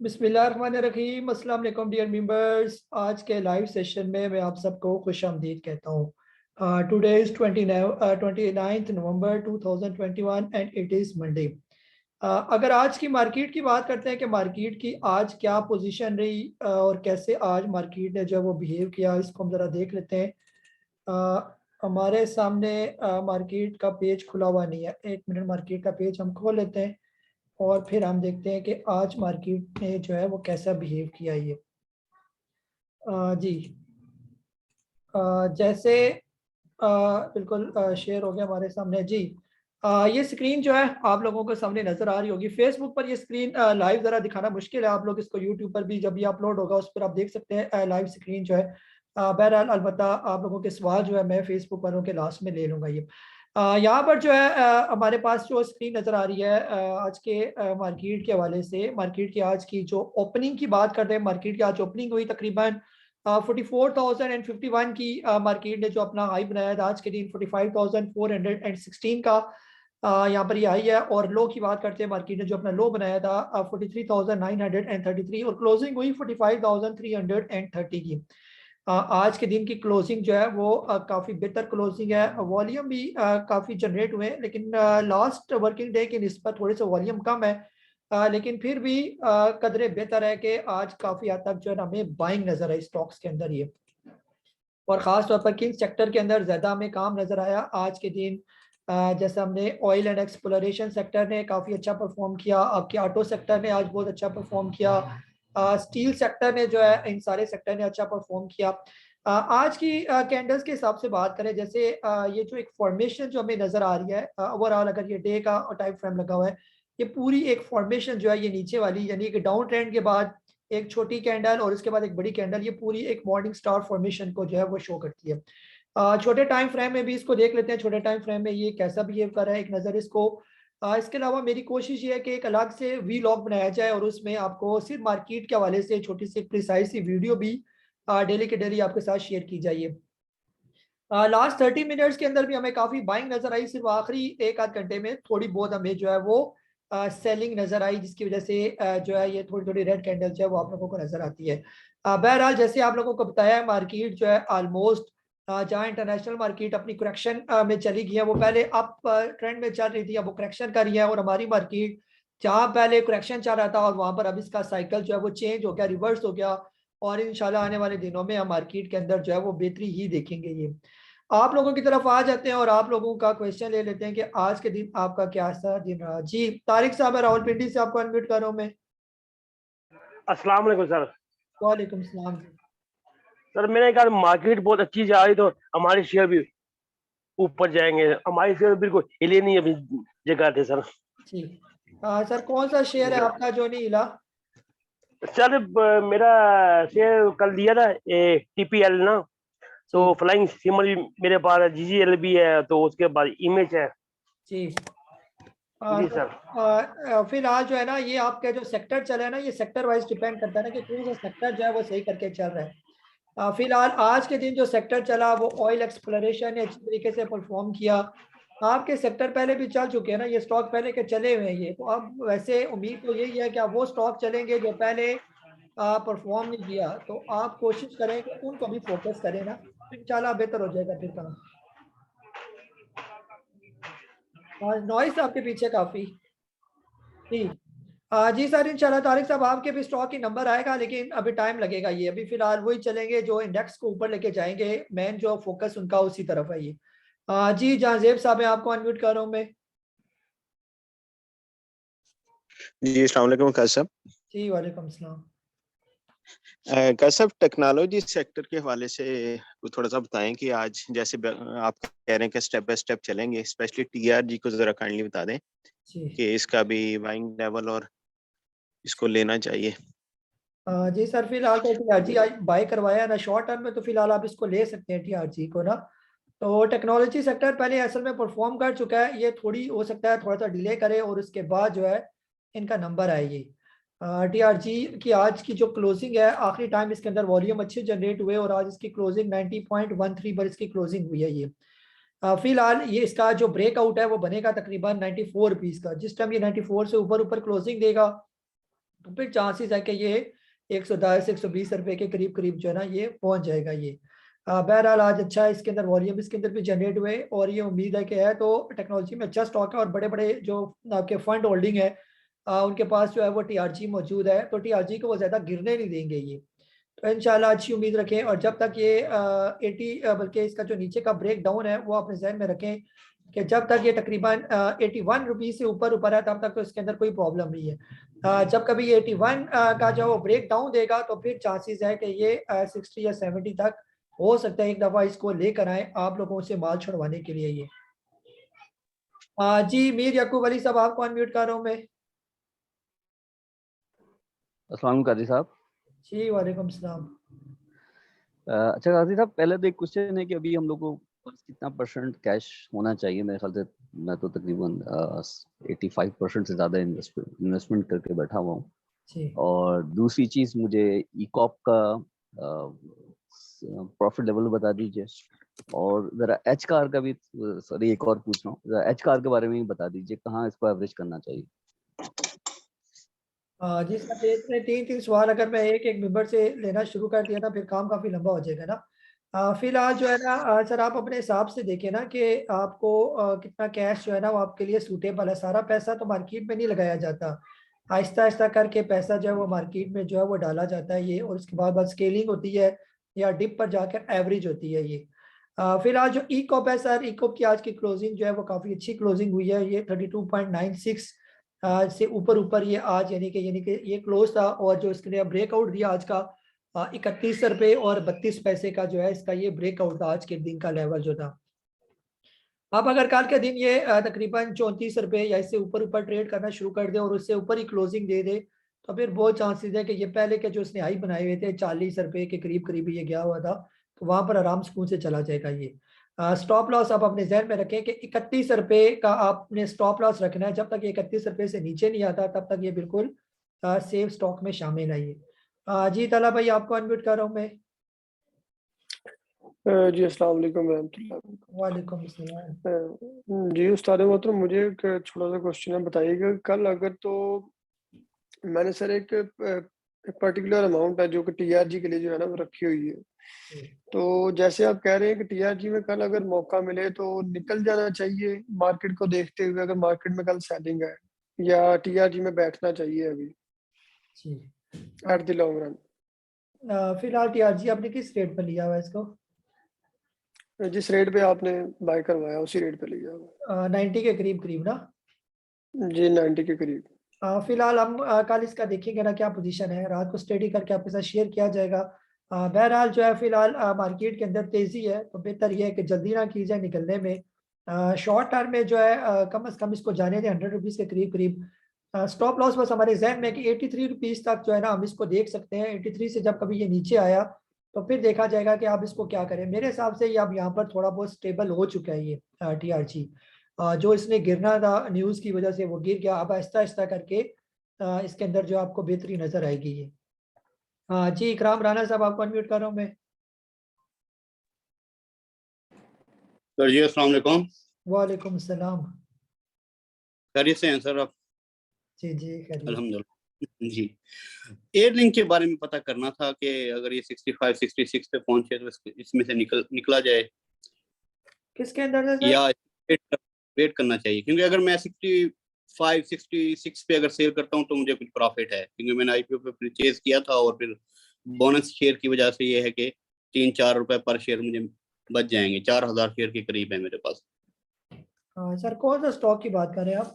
बिस्मिल्लाहिर्रहमानिर्रहीम। अस्सलाम वालेकुम डियर मेंबर्स। आज के लाइव सेशन में मैं आप सबको खुश आमदीद कहता हूँ। Today is 29th November 2021 and it is Monday. अगर आज की मार्केट की बात करते हैं कि मार्केट की आज क्या पोजीशन रही और कैसे आज मार्केट ने जो वो बिहेव किया, इसको हम ज़रा देख लेते हैं। हमारे सामने मार्केट का पेज खुला हुआ नहीं है। एक मिनट, मार्केट का पेज हम खोल लेते हैं और फिर हम देखते हैं कि आज मार्केट ने जो है वो कैसा बिहेव किया ये। जी, जैसे बिल्कुल शेयर हो गया हमारे सामने जी। ये स्क्रीन जो है आप लोगों के सामने नज़र आ रही होगी। फेसबुक पर ये स्क्रीन लाइव ज़रा दिखाना मुश्किल है। आप लोग इसको यूट्यूब पर भी जब ये अपलोड होगा उस पर आप देख सकते हैं लाइव स्क्रीन जो है। बहरहाल अलबत्ता आप लोगों के सवाल जो है मैं फेसबुक वालों के लास्ट में ले लूँगा ये। यहाँ पर जो है हमारे पास जो स्क्रीन नज़र आ रही है आज के मार्केट के हवाले से, मार्केट की आज की जो ओपनिंग की बात कर रहे हैं, मार्केट की आज ओपनिंग हुई तकरीबन 44,051 की मार्केट ने जो अपना हाई बनाया था आज के दिन 45,416 का यहाँ पर ये हाई है। और लो की बात करते हैं, मार्केट ने जो अपना लो बनाया था 43,933 और क्लोजिंग हुई 45,330 की। आज के दिन की क्लोजिंग जो है वो काफ़ी बेहतर क्लोजिंग है। वॉल्यूम भी काफ़ी जनरेट हुए हैं, लेकिन लास्ट वर्किंग डे की निस्बत थोड़े से वॉल्यूम कम है। लेकिन फिर भी कदरे बेहतर है कि आज काफ़ी हद तक जो है ना हमें बाइंग नज़र आई स्टॉक्स के अंदर ये। और ख़ास तौर पर किन सेक्टर के अंदर ज़्यादा हमें काम नज़र आया आज के दिन। जैसे हमने ऑयल एंड एक्सप्लोरेशन सेक्टर ने काफ़ी अच्छा परफॉर्म किया, आपके ऑटो सेक्टर ने आज बहुत अच्छा परफॉर्म किया, स्टील सेक्टर ने जो है, इन सारे सेक्टर ने अच्छा परफॉर्म किया। आज की कैंडल्स के हिसाब से बात करें, जैसे ये जो एक फॉर्मेशन जो हमें नज़र आ रही है ओवरऑल, अगर ये डे का टाइम फ्रेम लगा हुआ है, ये पूरी एक फॉर्मेशन जो है ये नीचे वाली, यानी कि डाउन ट्रेंड के बाद एक छोटी कैंडल और उसके बाद एक बड़ी कैंडल, ये पूरी एक मॉर्निंग स्टार फॉर्मेशन को जो है वो शो करती है। छोटे टाइम फ्रेम में भी इसको देख लेते हैं, छोटे टाइम फ्रेम में ये कैसा बिहेव कर रहा है, एक नज़र इसको। इसके अलावा मेरी कोशिश ये है कि एक अलग से वी लॉग बनाया जाए और उसमें आपको सिर्फ मार्केट के हवाले से छोटी सी प्रिसाइज सी वीडियो भी डेली के डेली आपके साथ शेयर की जाइए। लास्ट 30 मिनट्स के अंदर भी हमें काफ़ी बाइंग नज़र आई, सिर्फ आखिरी एक आध घंटे में थोड़ी बहुत हमें जो है वो सेलिंग नज़र आई, जिसकी वजह से जो है ये थोड़ी थोड़ी रेड कैंडल जो है वो आप लोगों को नज़र आती है। बहरहाल जैसे आप लोगों को बताया, मार्केट जो है ऑलमोस्ट जहाँ इंटरनेशनल मार्केट अपनी करेक्शन में चली गई है, वो पहले अप ट्रेंड में चल रही थी, अब वो करेक्शन कर रही है। और हमारी मार्केट जहाँ पहले करेक्शन चल रहा था और वहाँ पर अब इसका साइकिल जो है वो चेंज हो गया, रिवर्स हो गया। और इंशाल्लाह आने वाले दिनों में हम मार्केट के अंदर जो है वो बेहतरी ही देखेंगे ये। आप लोगों की तरफ आ जाते हैं और आप लोगों का क्वेश्चन ले लेते हैं कि आज के दिन आपका क्या सा दिन रहा। जी तारिक साहब, मैं रावलपिंडी से आपको अनम्यूट कर रहा हूँ मैं। अस्सलाम वालेकुम सर। वालेकुम सलाम। सर मैंने कहा मार्केट बहुत अच्छी जा रही तो हमारे शेयर भी ऊपर जाएंगे। हमारे शेयर बिल्कुल हिले नहीं अभी जगह थे सर। जी सर, कौन सा शेयर है आपका जो नहीं हिला? सर मेरा शेयर कल दिया था टीपीएल ना, तो जी फ्लाइंग सिमर भी मेरे पास है, जीजीएल भी है, तो उसके बाद इमेज है। जी। जी तो सर। फिलहाल जो है ना, ये आपका जो सेक्टर चला है ना, ये सेक्टर वाइज डिपेंड करता है ना कि कौन सा सेक्टर जो है वो सही करके चल रहा है। फिलहाल आज के दिन जो सेक्टर चला वो ऑयल एक्सप्लोरेशन ने अच्छी तरीके से परफॉर्म किया। आपके सेक्टर पहले भी चल चुके हैं ना, ये स्टॉक पहले के चले हुए हैं ये, तो अब वैसे उम्मीद तो यही है कि अब वो स्टॉक चलेंगे जो पहले परफॉर्म नहीं किया, तो आप कोशिश करें कि उनको भी फोकस करें ना, तो इंशाल्लाह बेहतर हो जाएगा फिर काम। नॉइस आपके पीछे काफी। जी जी सर, इंशाल्लाह तारिक साहब आपके भी स्टॉक की नंबर आएगा, लेकिन अभी टाइम लगेगा ये। अभी फिलहाल वही चलेंगे जो इंडेक्स को ऊपर लेके जाएंगे, मेन जो फोकस उनका उसी तरफ है ये। जी जहांजेब साहब, मैं आपको अनम्यूट कर रहा हूँ मैं। जी अस्सलाम वालेकुम कासब। जी वालेकुम सलाम। कासब, टेक्नोलॉजी सेक्टर के हवाले से थोड़ा सा बताएं कि आज जैसे आप कह रहे हैं कि स्टेप बाय स्टेप चलेंगे, स्पेशली टीआरजी को जरा काइंडली बता दें जी कि इसका भी बाइंग लेवल और इसको लेना चाहिए। जी सर, फिलहाल तो टीआरजी आज बाय करवाया है ना, शॉर्ट टर्म में तो फिलहाल आप इसको ले सकते हैं टीआरजी को ना। तो टेक्नोलॉजी सेक्टर पहले असल में परफॉर्म कर चुका है, ये थोड़ी हो सकता है थोड़ा सा डिले करे और उसके बाद जो है इनका नंबर आए ये। टीआरजी की आज की जो क्लोजिंग है, आखिरी टाइम इसके अंदर वॉल्यूम अच्छे जनरेट हुए और आज इसकी क्लोजिंग 90.13 पर इसकी क्लोजिंग हुई है ये। फिलहाल ये इसका जो ब्रेकआउट है वो बनेगा तकरीबन 94 रुपीज़ का। जिस टाइम ये 94 से ऊपर ऊपर क्लोजिंग देगा तो फिर चांसेस है कि ये 110 120 रुपए के करीब करीब जो है ना ये पहुंच जाएगा ये। बहरहाल आज अच्छा है, इसके अंदर वॉल्यूम इसके अंदर भी जनरेट हुए और ये उम्मीद है कि है तो टेक्नोलॉजी में अच्छा स्टॉक है और बड़े बड़े जो आपके फंड होल्डिंग है उनके पास जो है वो टीआरजी मौजूद है, तो टीआरजी को वो ज़्यादा गिरने नहीं देंगे ये। तो इंशाल्लाह अच्छी उम्मीद रखें और जब तक ये 80 बल्कि इसका जो नीचे का ब्रेक डाउन है वो अपने जहन में रखें कि जब तक ये तकरीबन 81 रुपीज़ से ऊपर है तब तक तो इसके अंदर कोई प्रॉब्लम नहीं है। जब कभी ये 81 का जो ब्रेक डाउन देगा तो फिर चांसेस है कि ये 60 या 70 तक हो सकता है एक दफ़ा इसको लेकर आए आप लोगों से माल छुड़वाने के लिए ये। जी मीर याकूब अली साहब आपको अनम्यूट कर रहा हूँ मैं। अस्सलाम वालेकुम काजी साहब। जी वालेकुम सलाम। अच्छा काजी साहब, पहले तो एक क्वेश्चन है कि अभी हम लोग को पास कितना परसेंट कैश होना चाहिए? मेरे ख्याल से मैं तो तकरीबन 85% से ज़्यादा इन्वेस्टमेंट करके बैठा हुआ हूँ। जी और दूसरी चीज़, मुझे ई-कॉप का प्रॉफिट लेवल बता दीजिए और ज़रा एच कार का भी, सॉरी एक और पूछ रहा हूँ, ज़रा एच कार के बारे में भी बता दीजिए, कहाँ इसको एवरेज करना चाहिए? जी सर, इतने तीन तीन सवाल अगर मैं एक एक मेंबर से लेना शुरू कर दिया ना फिर काम काफ़ी लंबा हो जाएगा ना। फिलहाल जो है ना सर आप अपने हिसाब से देखें ना कि आपको कितना कैश जो है ना वो आपके लिए सूटेबल है। सारा पैसा तो मार्केट में नहीं लगाया जाता, आहिस्ता आहिस्ता करके पैसा जो है वो मार्केट में जो है वो डाला जाता है ये, और उसके बाद स्केलिंग होती है या डिप पर जाकर एवरेज होती है ये। फिलहाल जो ई कॉप है सर, ई कॉप की आज की क्लोजिंग जो है वो काफ़ी अच्छी क्लोजिंग हुई है, ये 32.96 से ऊपर ये आज यानी कि ये क्लोज था और जो इसके लिए ब्रेकआउट दिया आज का 31 रुपये और 32 पैसे का जो है इसका ये ब्रेकआउट था आज के दिन का लेवल जो था। अब अगर कल के दिन ये तकरीबन 34 रुपये या इससे ऊपर ट्रेड करना शुरू कर दे और उससे ऊपर ही क्लोजिंग दे दे तो फिर बहुत चांसेस है कि ये पहले के जो उसने हाई बनाए हुए थे 40 रुपये के करीब करीब ये गया हुआ था, तो वहां पर आराम सुकून से चला जाएगा ये। स्टॉप लॉस आप अपने जहन में रखें कि 31 रुपये का आपने स्टॉप लॉस रखना है, जब तक ये 31 रुपये से नीचे नहीं आता तब तक ये बिल्कुल सेफ स्टॉक में शामिल है ये। जी ताला भाई आपको अनम्यूट कर रहा हूँ मैं। जी अस्सलाम वालेकुम रहमतुल्लाह। वालेकुम अस्सलाम। जी उस्ताद मोहतरम, मुझे एक छोटा सा क्वेश्चन है, बताइएगा कल अगर तो मैंने सर एक पर्टिकुलर अमाउंट है जो कि टीआरजी के लिए जो है ना वो रखी हुई है, तो जैसे आप कह रहे हैं कि टीआरजी में कल अगर मौका मिले तो निकल जाना चाहिए मार्केट को देखते हुए, अगर मार्केट में कल सेलिंग है, या टीआरजी में बैठना चाहिए अभी जी एट द लॉन्ग रन? फिलहाल टीआरजी आपने किस रेट पर लिया हुआ है इसको? जिस रेट पे आपने बाय करवाया उसी रेट पे लिया हुआ। 90 के करीब करीब ना? जी 90 के करीब। फिलहाल हम कल इसका देखेंगे ना क्या पोजीशन है, रात को स्टडी करके आपके साथ शेयर किया जाएगा। बहरहाल जो है फिलहाल मार्केट के अंदर तेजी है तो बेहतर यह है कि जल्दी ना की जाए निकलने में। शॉर्ट टर्म में जो है कम से कम इसको जाने दें 100 रुपीज़ के करीब करीब। स्टॉप लॉस बस हमारे जहन में कि 83 रुपीज़ तक जो है ना हम इसको देख सकते हैं। 83 से जब कभी ये नीचे आया तो फिर देखा जाएगा कि आप इसको क्या करें। मेरे हिसाब से ये अब यहाँ पर थोड़ा बहुत स्टेबल हो चुका है ये टीआरजी। जो इसने गिरना था न्यूज़ की वजह से वो गिर गया, अब आहिस्ता आहिस्ता करके इसके अंदर जो आपको बेहतरी नजर आएगी ये। जी इकराम राना साहब आपको अनम्यूट कर रहा हूँ मैं। सर जी अस्सलाम वालेकुम। वालेकुम सलाम। खैरियत से हैं सर आप? जी जी खैरियत। अल्हम्दुलिल्लाह जी। एयरलिंक के बारे में पता करना था कि अगर ये 65 66 पे पहुंचे तो इसमें से निकला जाए किसके अंदर से सर? या वेट करना चाहिए, क्योंकि अगर मैं 65 66 पे अगर सेल करता हूं तो मुझे कुछ प्रॉफिट है, क्योंकि मैंने आईपीओ पे परचेज किया था और फिर बोनस शेयर की वजह से ये है कि 3-4 रुपए पर शेयर मुझे बच जाएंगे। 4000 शेयर के करीब है मेरे पास। सर कौन सा स्टॉक की बात कर रहे हैं आप?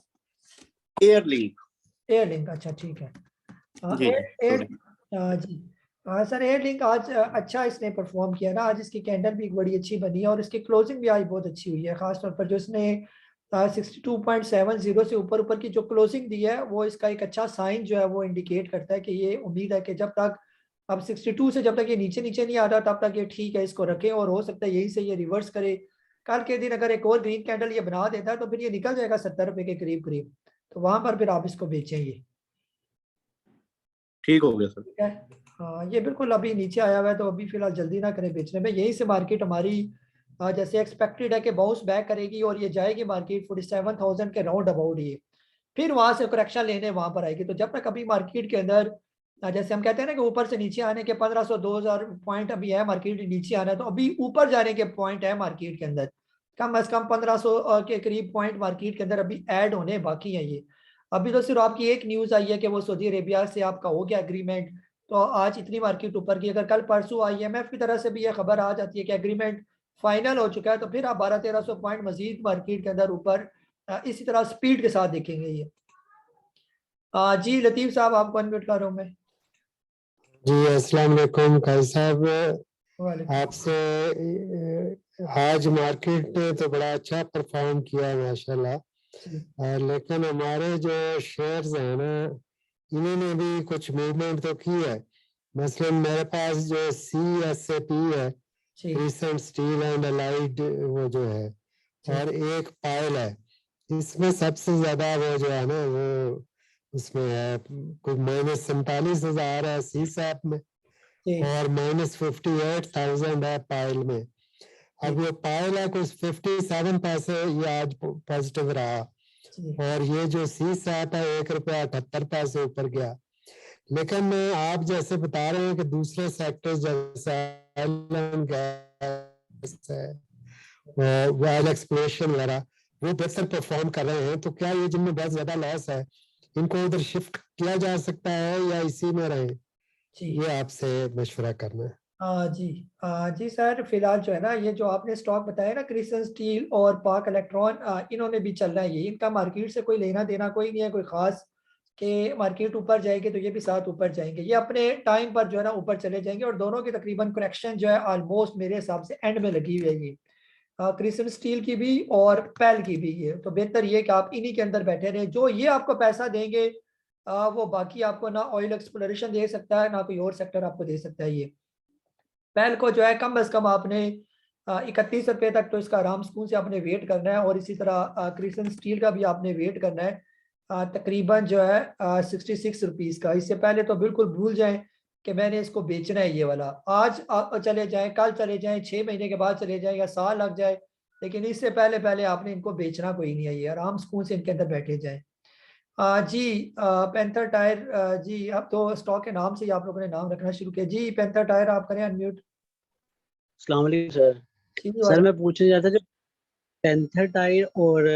एयरलिंक। एयरलिंक, अच्छा ठीक है। जी जी सर एयरलिंक आज अच्छा इसने परफॉर्म किया ना, आज इसकी कैंडल भी बड़ी अच्छी बनी है और इसकी क्लोजिंग भी आज बहुत अच्छी हुई है, खासतौर पर जो इसने 62.70 से ऊपर की जो क्लोजिंग दी है वो इसका एक अच्छा साइन जो है वो इंडिकेट करता है कि ये उम्मीद है कि जब तक अब 62 से जब तक ये नीचे नहीं आता तब तक ये ठीक है, इसको रखें और हो सकता है यही से ये रिवर्स करे। कल के दिन अगर एक और ग्रीन कैंडल ये बना देता है तो फिर ये निकल जाएगा 70 रुपए के करीब करीब, तो वहां पर फिर आप इसको बेचें ये। ठीक हो गया सर। ठीक है, हाँ ये बिल्कुल अभी नीचे आया हुआ है तो अभी फिलहाल जल्दी ना करें बेचने में। यहीं से मार्केट हमारी जैसे एक्सपेक्टेड है कि बाउंस बैक करेगी और ये जाएगी मार्केट 47,000 के राउंड अबाउट ये। फिर वहां से करेक्शन लेने वहां पर आएगी। तो जब तक अभी मार्केट के अंदर जैसे हम कहते हैं ना कि ऊपर से नीचे आने के 1500 2000 पॉइंट अभी है, मार्केट नीचे आना है, तो अभी ऊपर जाने के पॉइंट है मार्केट के अंदर, कम अज कम 1500 के करीब पॉइंट मार्केट के अंदर अभी ऐड होने बाकी है। ये अभी तो सिर्फ आपकी एक न्यूज आई है कि वो सऊदी अरेबिया से आपका हो गया एग्रीमेंट, तो आज इतनी मार्केट ऊपर की। अगर कल परसों IMF की तरफ से भी ये खबर आ जाती है कि एग्रीमेंट फाइनल हो चुका है, तो फिर आप 1200-1300 पॉइंट मजीद मार्केट के अंदर ऊपर इसी तरह स्पीड के साथ देखेंगे ये। जी लतीफ साहब, आपको अनम्यूट कर रहा हूं मैं। जी अस्सलाम वालेकुम काजी साहब, वालेकुम। आपसे आज मार्केट ने तो बड़ा अच्छा परफॉर्म किया माशाल्लाह, लेकिन हमारे जो शेयर्स हैं ना, इन्होंने भी कुछ मूवमेंट तो की है। मसलन मेरे पास जो CSAP है, क्रिसेंट स्टील एंड अलाइड, वो जो है, और एक पायल है, इसमें सबसे ज्यादा वो जो है ना, वो उसमें है कुछ -47,000 है CSAP में, और -58,000 है पायल में। अब ये पायल है कुछ 57 पैसे ये आज पॉजिटिव रहा, और ये जो CSAP है ₹1.78 ऊपर गया। लेकिन आप जैसे बता रहे हैं कि दूसरे सेक्टर्स जैसे ऑयल एक्सप्लोरेशन वगैरह वो बेहतर परफॉर्म कर रहे हैं, तो क्या ये जिनमें बहुत ज्यादा लॉस है इनको उधर शिफ्ट किया जा सकता है या इसी में रहे? ये आपसे मशवरा करना है। जी सर, फिलहाल जो है ना, ये जो आपने स्टॉक बताया ना, क्रिसेंट स्टील और पाक इलेक्ट्रॉन, इन्होंने भी चलना है। ये इनका मार्केट से कोई लेना देना कोई नहीं है, कोई खास कि मार्केट ऊपर जाएगी तो ये भी साथ ऊपर जाएंगे। ये अपने टाइम पर जो है ना ऊपर चले जाएंगे, और दोनों की तकरीबन करेक्शन जो है ऑलमोस्ट मेरे हिसाब से एंड में लगी हुई है ये, क्रिसेंट स्टील की भी और पैल की भी। ये तो बेहतर ये कि आप इन्हीं के अंदर बैठे रहें। जो ये आपको पैसा देंगे वो बाकी आपको ना ऑयल एक्सप्लोरेशन दे सकता है, ना कोई और सेक्टर आपको दे सकता है। ये पैल को जो है कम अज कम आपने 31 रुपये तक तो इसका आराम सुकून से आपने वेट करना है, और इसी तरह क्रिसेंट स्टील का भी आपने वेट करना है तकरीबन जो है 66 रुपीज़ का। इससे पहले तो बिल्कुल भूल जाएं कि मैंने इसको बेचना है ये वाला। आज आप चले जाएं, कल चले जाएं, 6 महीने के बाद चले जाएं, या साल लग जाए, लेकिन इससे पहले पहले आपने इनको बेचना कोई नहीं है। ये आराम सुकून से इनके अंदर बैठे जाएं। जी पैंथर टायर, जी अब तो स्टॉक के नाम से ही आप लोगों ने नाम रखना शुरू किया। जी पैंथर टायर आप करें अनम्यूट। अस्सलाम वालेकुम सर। सर मैं पूछना चाहता था, जो पैंथर टाइल और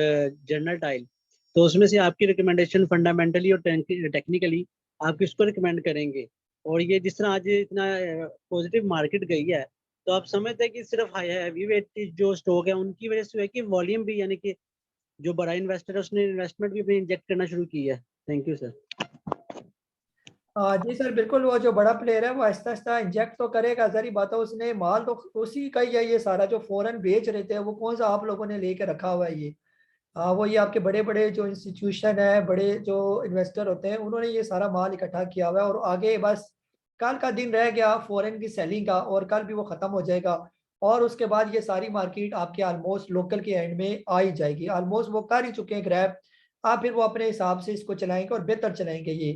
जनरल टाइल, तो उसमें से आपकी रिकमेंडेशन फंडामेंटली और टेक्निकली आप किसको रिकमेंड करेंगे? और ये जिस तरह आज इतना पॉजिटिव मार्केट गई है, तो आप समझते हैं कि सिर्फ हैवी वेट जो स्टॉक है उनकी वजह से है कि वॉल्यूम भी, यानी कि जो बड़ा इन्वेस्टर है उसने इन्वेस्टमेंट भी अपनी इंजेक्ट करना शुरू की है? Thank you sir. जी सर, बिल्कुल। वो जो बड़ा प्लेयर है वो आहिस्ता आहिस्ता इंजेक्ट तो करेगा, जरी बात है, उसने माल तो उसी का ही है ये सारा। जो फॉरेन बेच रहे थे वो कौन सा आप लोगों ने लेके रखा हुआ है ये? वो ये आपके बड़े बड़े जो इंस्टीट्यूशन है, बड़े जो इन्वेस्टर होते हैं, उन्होंने ये सारा माल इकट्ठा किया हुआ है, और आगे बस कल का दिन रह गया फॉरेन की सेलिंग का, और कल भी वो ख़त्म हो जाएगा, और उसके बाद ये सारी मार्केट आपके ऑलमोस्ट लोकल के एंड में आ ही जाएगी। ऑलमोस्ट वो कर ही चुके हैं ग्रैब। आप फिर वो अपने हिसाब से इसको चलाएंगे और बेहतर चलाएंगे ये,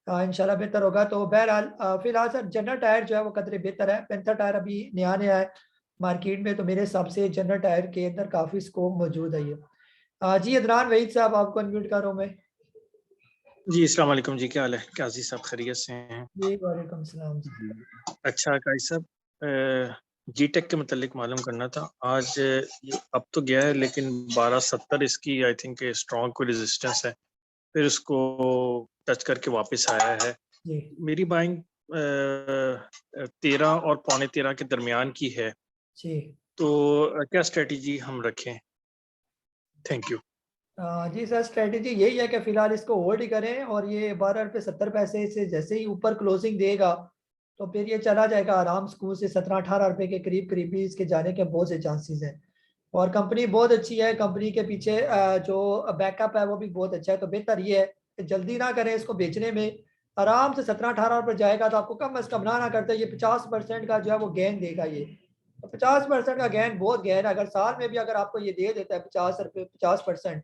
इंशाल्लाह बेहतर होगा। तो बहरहाल फिलहाल सर जनरल टायर जो है वो कदरे बेहतर है। पैंथर टायर अभी नया नया है मार्केट में, तो मेरे हिसाब से जनरल टायर के अंदर काफ़ी स्कोप मौजूद है ये। जी अदनान वहीद साहब, आपको अनम्यूट कर रहा हूँ मैं। जी अस्सलाम वालेकुम जी, क्या हाल है? काजी साहब खैरियत से हैं? जी वालेकुम सलाम। अच्छा काजी साहब, जीटेक के मतलब मालूम करना था। आज अब तो गया है, लेकिन 1270 इसकी आई थिंक स्ट्रॉन्ग कोई रेजिस्टेंस है, फिर उसको टच करके वापस आया है। मेरी बाइंग 13 और पौने 13 के दरमियान की है, तो क्या स्ट्रेटजी हम रखें? Thank you. जी सर, स्ट्रेटजी यही है कि फिलहाल इसको होल्ड ही करें, और ये 12 रुपये 70 पैसे से जैसे ही ऊपर क्लोजिंग देगा तो फिर ये चला जाएगा आराम स्कूल से 17-18 रुपये के करीब करीब भी इसके जाने के बहुत से चांसेस हैं। और कंपनी बहुत अच्छी है, कंपनी के पीछे जो बैकअप है वो भी बहुत अच्छा है। तो बेहतर ये है कि जल्दी ना करें इसको बेचने में, आराम से 17-18 रुपये जाएगा तो आपको कम अज कम ना करते ये 50% का जो है वो गेन देगा ये। तो 50% का गेन बहुत गेन है। अगर साल में भी अगर आपको ये दे देता है 50%,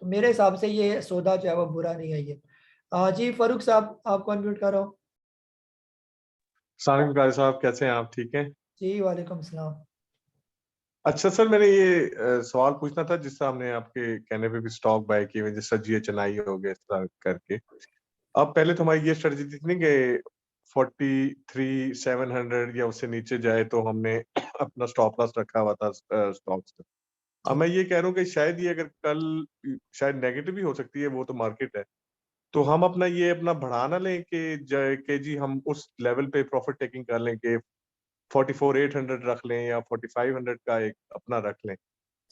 तो मेरे हिसाब से ये सौदा जो है वो बुरा नहीं है ये। जी फारूक साहब, आपको अनम्यूट करो। सालिम गाजी साहब कैसे हैं आप? ठीक हैं जी वालेकुम सलाम। अच्छा सर, मैंने ये सवाल पूछना था जिससे हमने आपके कहने पे भी स्टॉक बाय किए हुए, जैसे GHNI हो गया, इस तरह करके। अब पहले तो हमारी ये स्ट्रेटजी थी नहीं कि 43,700 या उससे नीचे जाए तो हमने अपना स्टॉप लॉस रखा हुआ था स्टॉक्स पे। अब मैं ये कह रहा हूँ कि शायद ये अगर कल शायद नेगेटिव भी हो सकती है, वो तो मार्केट है, तो हम अपना ये अपना बढ़ा ना लें कि जी हम उस लेवल पे प्रॉफिट टेकिंग कर लें कि 44,800 रख लें या 4500 का एक अपना रख लें।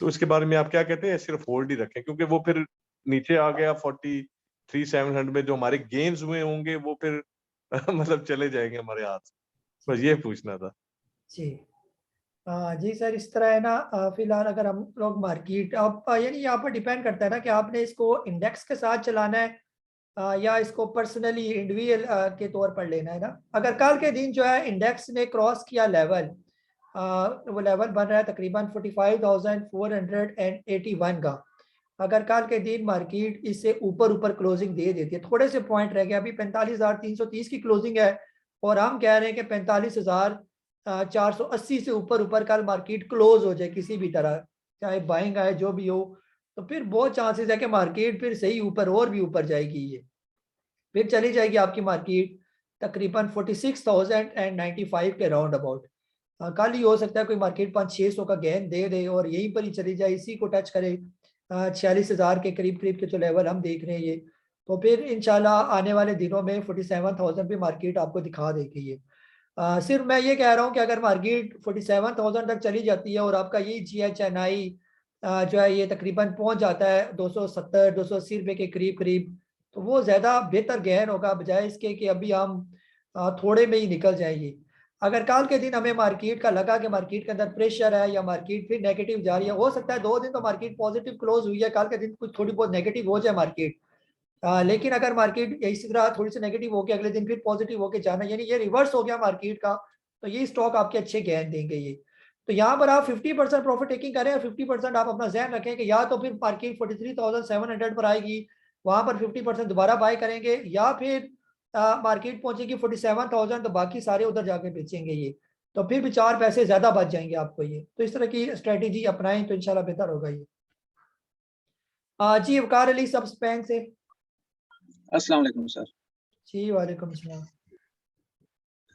तो इसके बारे में आप क्या कहते हैं, सिर्फ होल्ड ही रखें? क्योंकि वो फिर नीचे आ गया 43,700 में, जो हमारे गेन्स हुए होंगे वो फिर मतलब चले जाएंगे हमारे हाथ से। बस ये पूछना था। जी जी सर, इस तरह है ना, फिलहाल अगर हम लोग मार्केट अब यानी यहाँ पर डिपेंड करता है ना कि आपने इसको इंडेक्स के साथ चलाना है या इसको पर्सनली इंडिविजुअल के तौर पर लेना है ना। अगर कल के दिन जो है इंडेक्स ने क्रॉस किया लेवल, वो लेवल बन रहा है तकरीबन 45,481 का। अगर कल के दिन मार्केट इससे ऊपर क्लोजिंग दे देती है, थोड़े से पॉइंट रह गए, अभी 45,330 की क्लोजिंग है और हम कह रहे हैं कि 45,480 से ऊपर कल मार्केट क्लोज हो जाए किसी भी तरह, चाहे बाइंग आए जो भी हो, तो फिर बहुत चांसेस है कि मार्केट फिर सही ऊपर और भी ऊपर जाएगी। ये फिर चली जाएगी आपकी मार्केट तकरीबन 46,095 के राउंड अबाउट। कल ही हो सकता है कोई मार्केट 500-600 का गेन दे दे और यहीं पर ही चली जाए, इसी को टच करे 46,000 के करीब के जो लेवल हम देख रहे हैं ये, तो फिर इंशाल्लाह आने वाले दिनों में 47,000 पे मार्केट आपको दिखा देगी ये। सिर्फ मैं ये कह रहा हूँ कि अगर मार्केट 47,000 तक चली जाती है और आपका ये GHNI जो है ये तकरीबन पहुंच जाता है 270-280 रुपए के करीब करीब, तो वो ज़्यादा बेहतर गहन होगा बजाय इसके कि अभी हम थोड़े में ही निकल जाएंगे। अगर कल के दिन हमें मार्केट का लगा कि मार्केट के अंदर प्रेशर है या मार्केट फिर नेगेटिव जा रही है, हो सकता है 2 दिन तो मार्केट पॉजिटिव क्लोज हुई है, कल के दिन कुछ थोड़ी बहुत नेगेटिव हो जाए मार्केट, लेकिन अगर मार्केट इसी तरह थोड़ी सी नेगेटिव होकर अगले दिन फिर पॉजिटिव होकर जाना, यानी ये रिवर्स हो गया मार्केट का, तो ये स्टॉक आपके अच्छे गेन देंगे ये। तो यहाँ पर आप 50% प्रॉफिट टेकिंग करें और 50% आप अपना ध्यान रखें कि या तो फिर मार्केट 43,700 पर आएगी, वहां पर 50% दोबारा बाय करेंगे, या फिर मार्केट पहुंचेगी 47,000 तो बाकी सारे उधर जाके बेचेंगे ये, तो फिर भी 4 पैसे ज्यादा बच जाएंगे आपको ये। तो इस तरह की स्ट्रेटेजी अपनाएं तो इंशाल्लाह बेहतर होगा ये। जी वकार अली सब बैंक से। अस्सलाम वालेकुम सर। जी वालेकुम सलाम।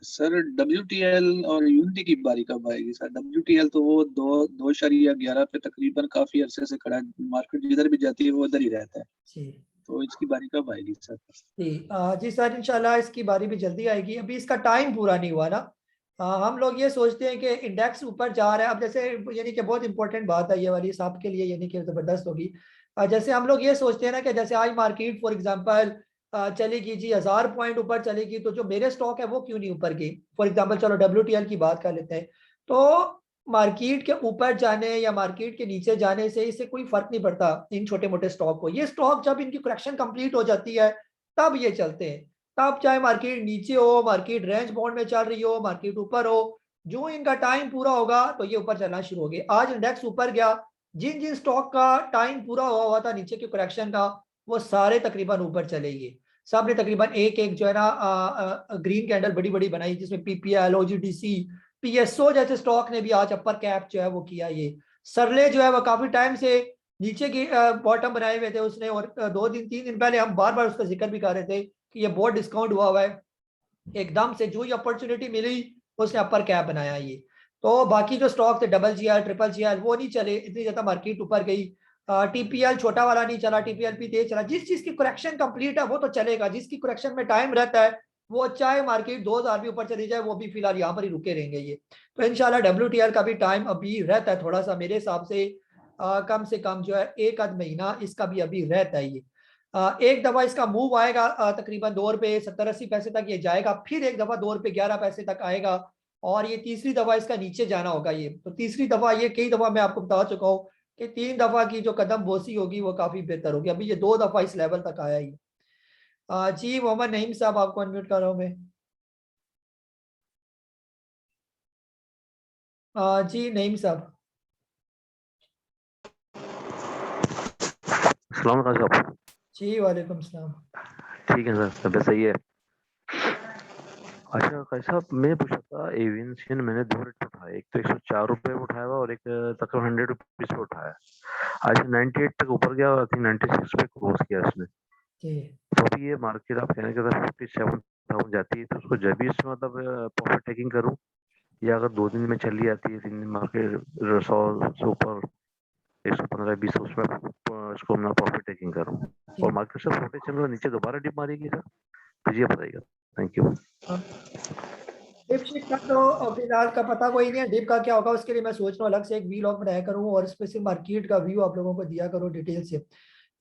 सर WTL और यूनिटी की बारी कब आएगी सर? WTL तो वो 2.11 पे तकरीबन काफी अरसे से खड़ा है, मार्केट जिधर भी जाती है वो उधर ही रहता है जी, तो इसकी बारी कब आएगी सर? जी सर इंशाल्लाह इसकी बारी भी जल्दी आएगी, अभी इसका टाइम पूरा नहीं हुआ ना। हम लोग ये सोचते हैं कि इंडेक्स ऊपर जा रहा है, अब जैसे यानी कि बहुत इंपॉर्टेंट बात है ये वाली साहब के लिए, यानी कि ज़बरदस्त होगी। जैसे हम लोग ये सोचते हैं ना कि जैसे आज मार्केट फॉर एग्जांपल चलेगी जी 1000 पॉइंट ऊपर चलेगी, तो जो मेरे स्टॉक है वो क्यों नहीं ऊपर गई। फॉर एग्जांपल चलो WTL की बात कर लेते हैं, तो मार्केट के ऊपर जाने या मार्केट के नीचे जाने से इससे कोई फर्क नहीं पड़ता इन छोटे मोटे स्टॉक को। ये स्टॉक जब इनकी करेक्शन कंप्लीट हो जाती है तब ये चलते हैं, तब चाहे मार्केट नीचे हो, मार्केट रेंज बाउंड में चल रही हो, मार्केट ऊपर हो, जो इनका टाइम पूरा होगा तो ये ऊपर चलना शुरू हो गया। आज इंडेक्स ऊपर गया, जिन जिन स्टॉक का टाइम पूरा हुआ था नीचे के करेक्शन का, वो सारे तकरीबन ऊपर चले गए। सब ने तकरीबन एक एक जो है ना ग्रीन कैंडल बड़ी बड़ी बनाई, जिसमें PPL, OGDC, PSO जैसे स्टॉक ने भी आज अपर कैप जो है वो किया। ये सरले जो है वो काफी टाइम से नीचे की बॉटम बनाए हुए थे उसने, और 2-3 दिन पहले हम बार बार उसका जिक्र भी कर रहे थे कि ये बहुत डिस्काउंट हुआ है, एकदम से जो ही अपॉर्चुनिटी मिली उसने अपर कैप बनाया ये। तो बाकी जो स्टॉक थे GGR, GGR वो नहीं चले, इतनी ज्यादा मार्केट ऊपर गई। TPL छोटा वाला नहीं चला, TPL भी तेज चला। जिस चीज की करेक्शन कंप्लीट है वो तो चलेगा, जिसकी करेक्शन में टाइम रहता है वो चाहे मार्केट 2000 भी ऊपर चली जाए वो भी फिलहाल यहाँ पर ही रुके रहेंगे ये। तो इंशाल्लाह WTL का भी टाइम अभी रहता है थोड़ा सा, मेरे हिसाब से कम जो है 1 आध महीना इसका भी अभी रहता है ये। एक दफा इसका मूव आएगा तकरीबन 2 रुपए 70-80 पैसे तक ये जाएगा, फिर एक दफा 2 रुपए 11 पैसे तक आएगा, और ये तीसरी दफा इसका नीचे जाना होगा ये। तो तीसरी दफा ये कई दफा मैं आपको बता चुका हूँ कि 3 दफा की जो कदम बोसी होगी वो काफी बेहतर होगी। अभी ये 2 दफा इस लेवल तक आया ही। जी मोहम्मद नईम साहब आपको अनम्यूट कर रहा हूँ मैं। जी नईम साहब। अस्सलाम वालेकुम साहब। जी वालेकुम सलाम। ठीक है सर, तबीयत सही है? अच्छा भाई साहब, मैं पूछ रहा था एविएशन मैंने 2 रेट पे उठाया, एक तो 104 रुपए में उठाया हुआ और एक तकरीबन 100 रुपीज पे उठाया। आज 98 तक ऊपर गया और आई थिंक 96 पे क्लोज किया इसने। जी तो अभी ये मार्केट आप कहने का 57,000 जाती है तो उसको जब भी इसमें मतलब प्रॉफिट टेकिंग करूं, या अगर 2 दिन में चली जाती है 3 दिन मार्केट 100 से ऊपर 115-20 उसमें इसको मैं प्रॉफिट टेकिंग करूं और मार्केट से छोटे चल रहा नीचे दोबारा डिप मारेगी सर, तो ये बताइएगा। Thank you. डिप शिप का तो फिलहाल का पता कोई नहीं है, डिप का क्या होगा उसके लिए मैं सोच रहा हूँ अलग से एक वीलॉग बनाया करूँ और स्पेसिफिक मार्केट का व्यू आप लोगों को दिया करूँ डिटेल से।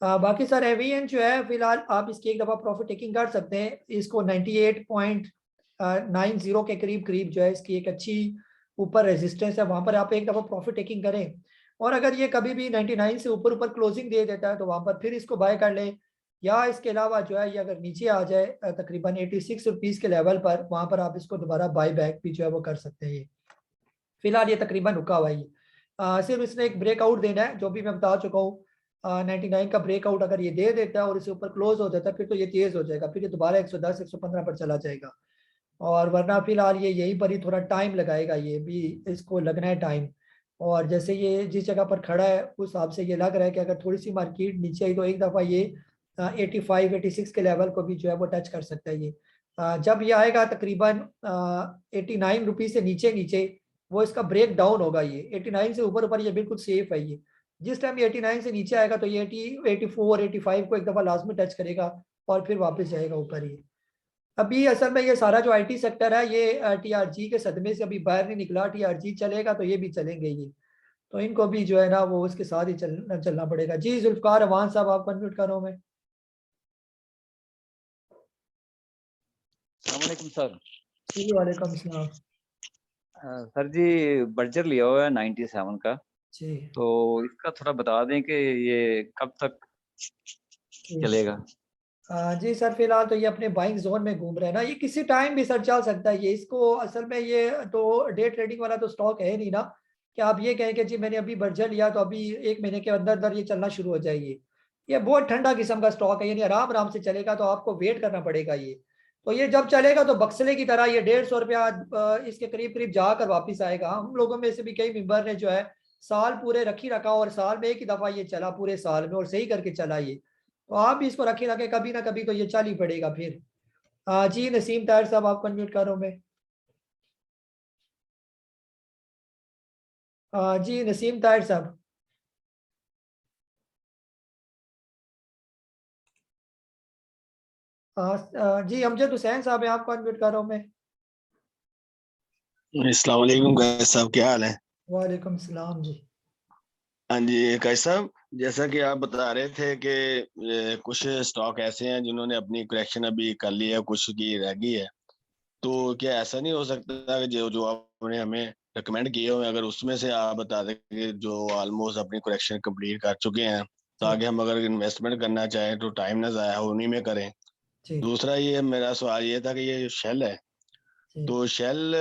बाकी सर एवियन जो है फिलहाल आप इसकी एक दफ़ा प्रॉफिट टेकिंग कर सकते हैं, इसको 98.90 के करीब करीब जो है इसकी एक अच्छी ऊपर रेजिस्टेंस है, वहां पर आप एक दफ़ा प्रॉफिट टेकिंग करें और अगर ये कभी भी 99 से ऊपर ऊपर क्लोजिंग दे देता है तो वहां पर फिर इसको बाय कर लें, या इसके अलावा जो है ये अगर नीचे आ जाए तकरीबन 86 रुपीज़ के लेवल पर, वहां पर आप इसको दोबारा बाय बैक भी जो है वो कर सकते हैं। ये फिलहाल ये तकरीबन रुका हुआ है, सिर्फ इसने एक ब्रेकआउट देना है जो भी मैं बता चुका हूँ। 99 का ब्रेकआउट अगर ये दे देता है और इसके ऊपर क्लोज हो जाता है फिर तो ये तेज हो जाएगा, फिर ये दोबारा 110 115 पर चला जाएगा और वरना फिलहाल ये यहीं पर ही थोड़ा टाइम लगाएगा, ये भी इसको लगना है टाइम। और जैसे ये जिस जगह पर खड़ा है उस हिसाब से ये लग रहा है कि अगर थोड़ी सी मार्केट नीचे आई तो एक दफ़ा ये 85 86 के लेवल को भी जो है वो टच कर सकता है। ये जब ये आएगा तकरीबन 89 रुपीज़ से नीचे नीचे वो इसका ब्रेक डाउन होगा, ये 89 से ऊपर ऊपर ये बिल्कुल सेफ है। ये जिस टाइम ये 89 से नीचे आएगा तो ये 84 85 को एक दफ़ा लाजमी टच करेगा और फिर वापस जाएगा ऊपर। ये अभी असल में ये सारा जो आईटी सेक्टर है ये टीआरजी के सदमे से अभी बाहर नहीं निकला, टीआरजी चलेगा तो ये भी चलेंगे, ये तो इनको भी जो है ना वो उसके साथ ही चलना पड़ेगा। जी जुल्फकार अवान साहब आपको अनम्यूट कर रहा हूं मैं। अस्सलामुअलैकुम सर। जी वालेकुम सलाम। सर जी बर्जर लिया हुआ है 97 का, जी तो इसका थोड़ा बता दें कि ये कब तक चलेगा। जी सर फिलहाल तो ये अपने बाइंग जोन में घूम रहे हैं ना, ये किसी टाइम भी सर चल सकता है। ये इसको असल में ये तो डे ट्रेडिंग वाला तो स्टॉक है नहीं ना कि आप ये कहें कि जी मैंने अभी बर्जर लिया तो अभी 1 महीने के अंदर अंदर ये चलना शुरू हो जाएगी। ये बहुत ठंडा किस्म का स्टॉक है, यानी आराम आराम से चलेगा तो आपको वेट करना पड़ेगा। ये तो ये जब चलेगा तो बक्सले की तरह ये 150 रुपया इसके करीब करीब जाकर वापिस आएगा। हम लोगों में से भी कई मेंबर ने जो है साल पूरे रखी रखा और साल में एक ही दफा ये चला पूरे साल में और सही करके चला। ये तो आप भी इसको रखे रखे कभी ना कभी तो ये चल ही पड़ेगा फिर। जी नसीम ताहिर साहब आपको अनम्यूट कर रहा हूं मैं। जी नसीम ताहिर साहब। जी अमजद हुसैन साहब है, आपको अनम्यूट कर रहा हूं मैं। अस्सलाम वालेकुम कैस साहब, क्या हाल है? वालेकुम सलाम जी। हाँ जी कैस साहब, जैसा कि आप बता रहे थे कि कुछ स्टॉक ऐसे हैं जिन्होंने अपनी करेक्शन अभी कर ली है, कुछ की रह गई है, तो क्या ऐसा नहीं हो सकता कि जो जो आपने हमें रिकमेंड किए हुए अगर उसमें से आप बता दें कि जो ऑलमोस्ट अपनी करेक्शन कंप्लीट कर चुके हैं, ताकि हम अगर इन्वेस्टमेंट करना चाहें तो टाइम ना ज़ाया हो उन्हीं में करें। दूसरा ये मेरा सवाल ये था कि ये शेल है, तो शेल